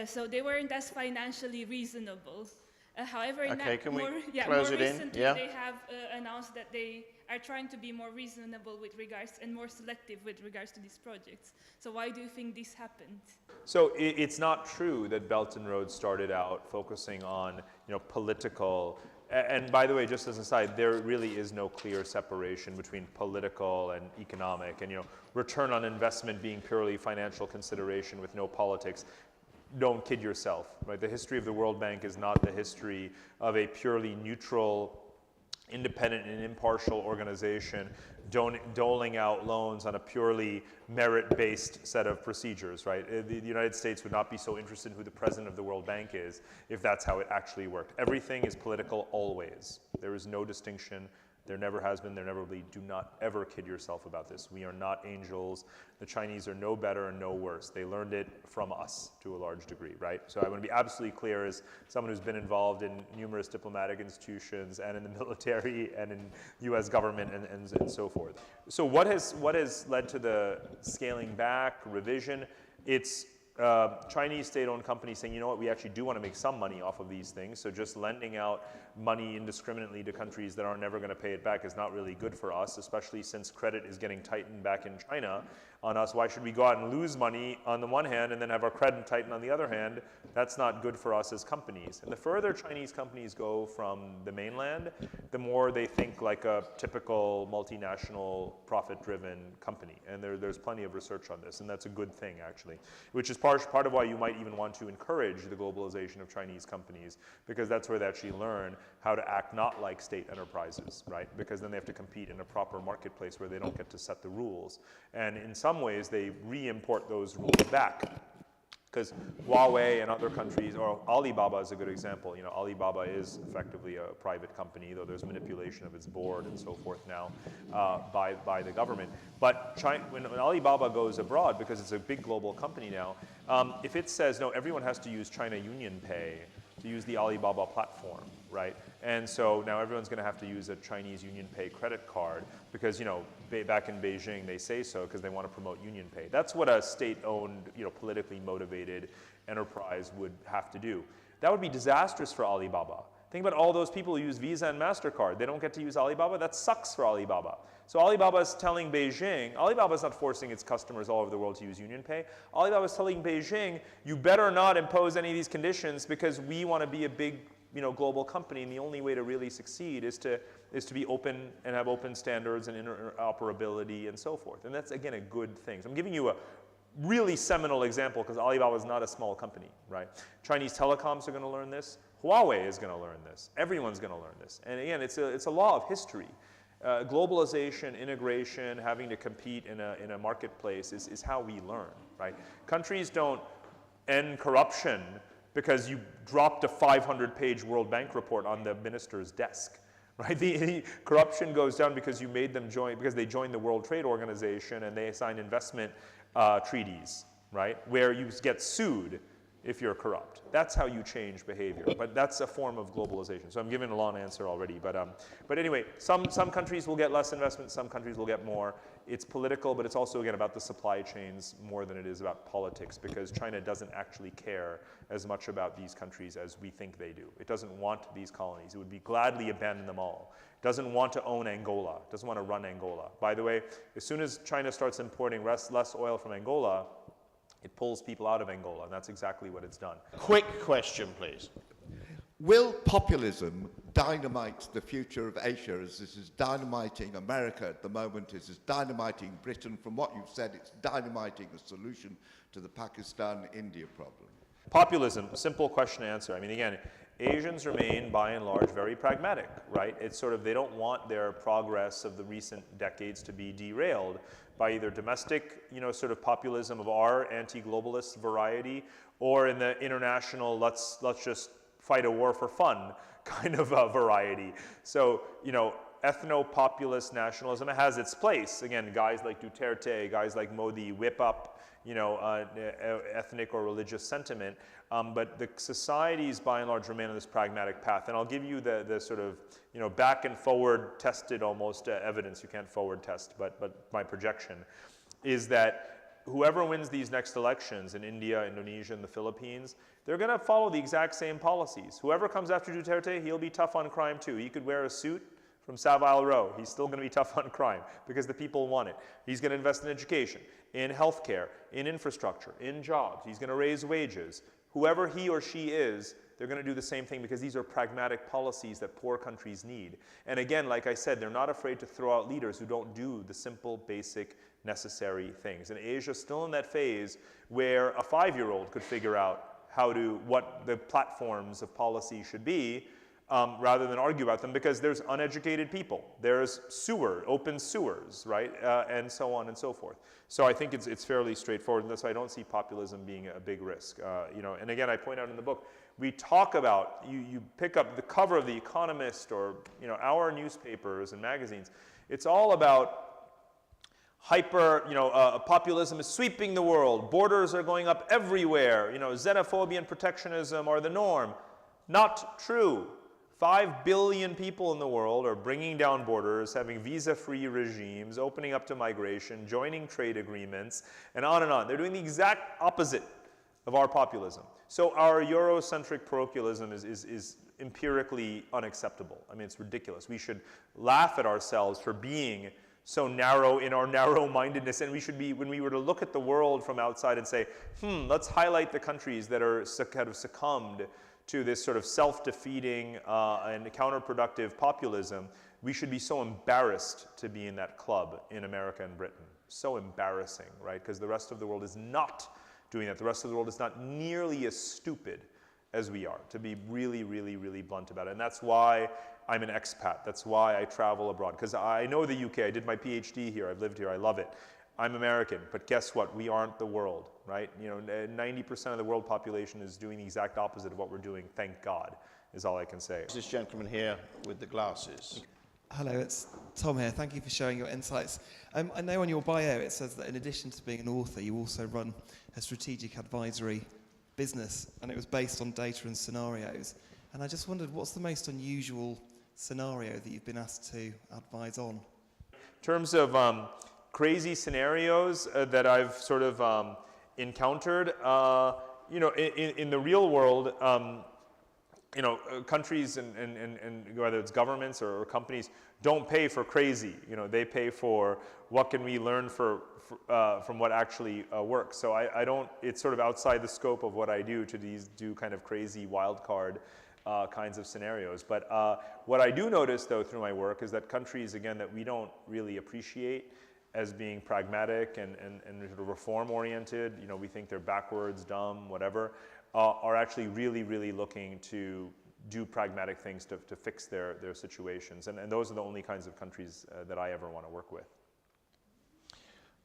So they weren't as financially reasonable. However, close it in? recently Yeah. they have announced that they are trying to be more reasonable with regards and more selective with regards to these projects. So why do you think this happened? So it's not true that Belt and Road started out focusing on political. And by the way, just as an aside, there really is no clear separation between political and economic, and return on investment being purely financial consideration with no politics. Don't kid yourself, right? The history of the World Bank is not the history of a purely neutral, independent and impartial organization doling out loans on a purely merit-based set of procedures, right? The United States would not be so interested in who the president of the World Bank is if that's how it actually worked. Everything is political always. There is no distinction. There never has been, there never will be. Do not ever kid yourself about this. We are not angels. The Chinese are no better and no worse. They learned it from us to a large degree, right? So I want to be absolutely clear as someone who's been involved in numerous diplomatic institutions and in the military and in US government and so forth. So what has led to the scaling back, revision? It's Chinese state-owned companies saying, you know what, we actually do want to make some money off of these things, so just lending out money indiscriminately to countries that are never going to pay it back is not really good for us, especially since credit is getting tightened back in China on us. Why should we go out and lose money on the one hand and then have our credit tightened on the other hand? That's not good for us as companies. And the further Chinese companies go from the mainland, the more they think like a typical multinational profit-driven company. And there's plenty of research on this, and that's a good thing, actually, which is part part of why you might even want to encourage the globalization of Chinese companies, because that's where they actually learn how to act not like state enterprises, right? Because then they have to compete in a proper marketplace where they don't get to set the rules. And in some ways, they re-import those rules back. Because Huawei and other countries, or Alibaba is a good example. You know, Alibaba is effectively a private company, though there's manipulation of its board and so forth now by the government. But when Alibaba goes abroad, because it's a big global company now, if it says, no, everyone has to use China Union Pay to use the Alibaba platform, right? And so now everyone's going to have to use a Chinese Union Pay credit card because, you know, back in Beijing they say so because they want to promote Union Pay. That's what a state-owned, you know, politically motivated enterprise would have to do. That would be disastrous for Alibaba. Think about all those people who use Visa and MasterCard. They don't get to use Alibaba. That sucks for Alibaba. So Alibaba is telling Beijing, Alibaba is not forcing its customers all over the world to use Union Pay. Alibaba is telling Beijing, you better not impose any of these conditions because we want to be a big, you know, global company, and the only way to really succeed is to be open and have open standards and interoperability and so forth. And that's, again, a good thing. So I'm giving you a really seminal example because Alibaba is not a small company, right? Chinese telecoms are going to learn this. Huawei is going to learn this. Everyone's going to learn this. And again, it's a law of history. Globalization, integration, having to compete in a marketplace is how we learn, right? Countries don't end corruption because you dropped a 500-page World Bank report on the minister's desk, right? The corruption goes down because you made them join, because they joined the World Trade Organization and they signed investment treaties, right? Where you get sued if you're corrupt. That's how you change behavior, but that's a form of globalization. So I'm giving a long answer already, but anyway, some countries will get less investment, some countries will get more. It's political, but it's also, again, about the supply chains more than it is about politics, because China doesn't actually care as much about these countries as we think they do. It doesn't want these colonies. It would be gladly abandon them all. It doesn't want to own Angola. It doesn't want to run Angola. By the way, as soon as China starts importing less oil from Angola, it pulls people out of Angola, and that's exactly what it's done. Quick question, please. Will populism dynamite the future of Asia as this is dynamiting America at the moment, as is dynamiting Britain? From what you've said, it's dynamiting a solution to the Pakistan-India problem. Populism, simple question to answer. I mean, again, Asians remain, by and large, very pragmatic, right? It's sort of, they don't want their progress of the recent decades to be derailed by either domestic, you know, sort of populism of our anti-globalist variety, or in the international, let's just fight a war for fun kind of a variety. So, you know, ethno-populist nationalism has its place. Again, guys like Duterte, guys like Modi whip up, you know, ethnic or religious sentiment. But the societies, by and large, remain on this pragmatic path. And I'll give you the sort of, you know, back and forward tested almost evidence. You can't forward test, but my projection is that whoever wins these next elections in India, Indonesia, and the Philippines, they're going to follow the exact same policies. Whoever comes after Duterte, he'll be tough on crime too. He could wear a suit from Savile Row. He's still going to be tough on crime because the people want it. He's going to invest in education, in healthcare, in infrastructure, in jobs. He's going to raise wages. Whoever he or she is, they're going to do the same thing because these are pragmatic policies that poor countries need. And again, like I said, they're not afraid to throw out leaders who don't do the simple, basic, necessary things. And Asia's still in that phase where a 5-year-old could figure out what the platforms of policy should be, rather than argue about them, because there's uneducated people, there's open sewers, right, and so on and so forth. So I think it's fairly straightforward, and so I don't see populism being a big risk. You know, and again, I point out in the book, we talk about, you pick up the cover of The Economist or, you know, our newspapers and magazines, it's all about populism is sweeping the world, borders are going up everywhere, you know, xenophobia and protectionism are the norm. Not true. 5 billion people in the world are bringing down borders, having visa-free regimes, opening up to migration, joining trade agreements, and on and on. They're doing the exact opposite of our populism. So our Eurocentric parochialism is empirically unacceptable. I mean, it's ridiculous. We should laugh at ourselves for being so narrow in our narrow-mindedness, and we should be, when we were to look at the world from outside and say, let's highlight the countries that are kind of succumbed to this sort of self-defeating and counterproductive populism, we should be so embarrassed to be in that club in America and Britain. So embarrassing, right? Because the rest of the world is not doing that. The rest of the world is not nearly as stupid as we are, to be really, really, really blunt about it. And that's why I'm an expat. That's why I travel abroad. Because I know the UK. I did my PhD here. I've lived here. I love it. I'm American. But guess what? We aren't the world, right? 90% of the world population is doing the exact opposite of what we're doing. Thank God, is all I can say. This gentleman here with the glasses. Hello, it's Tom here. Thank you for sharing your insights. I know on your bio it says that in addition to being an author, you also run a strategic advisory business, and it was based on data and scenarios. And I just wondered, what's the most unusual scenario that you've been asked to advise on? In terms of crazy scenarios that I've sort of encountered, in the real world, countries and whether it's governments or companies don't pay for crazy. They pay for what can we learn from what actually works. So I don't. It's sort of outside the scope of what I do to do kind of crazy wild card kinds of scenarios. But what I do notice though through my work is that countries, again, that we don't really appreciate as being pragmatic and sort of reform oriented. We think they're backwards, dumb, whatever. Are actually really, really looking to do pragmatic things to fix their situations. And those are the only kinds of countries that I ever want to work with.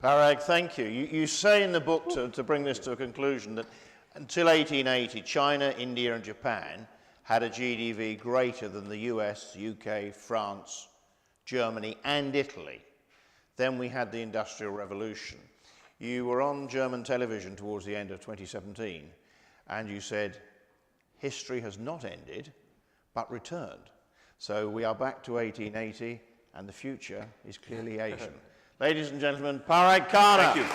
Parag, thank you. You say in the book, to bring this to a conclusion, that until 1880, China, India and Japan had a GDP greater than the US, UK, France, Germany and Italy. Then we had the Industrial Revolution. You were on German television towards the end of 2017, and you said, history has not ended, but returned. So we are back to 1880, and the future is clearly Asian. Ladies and gentlemen, Parag Khanna. Thank you.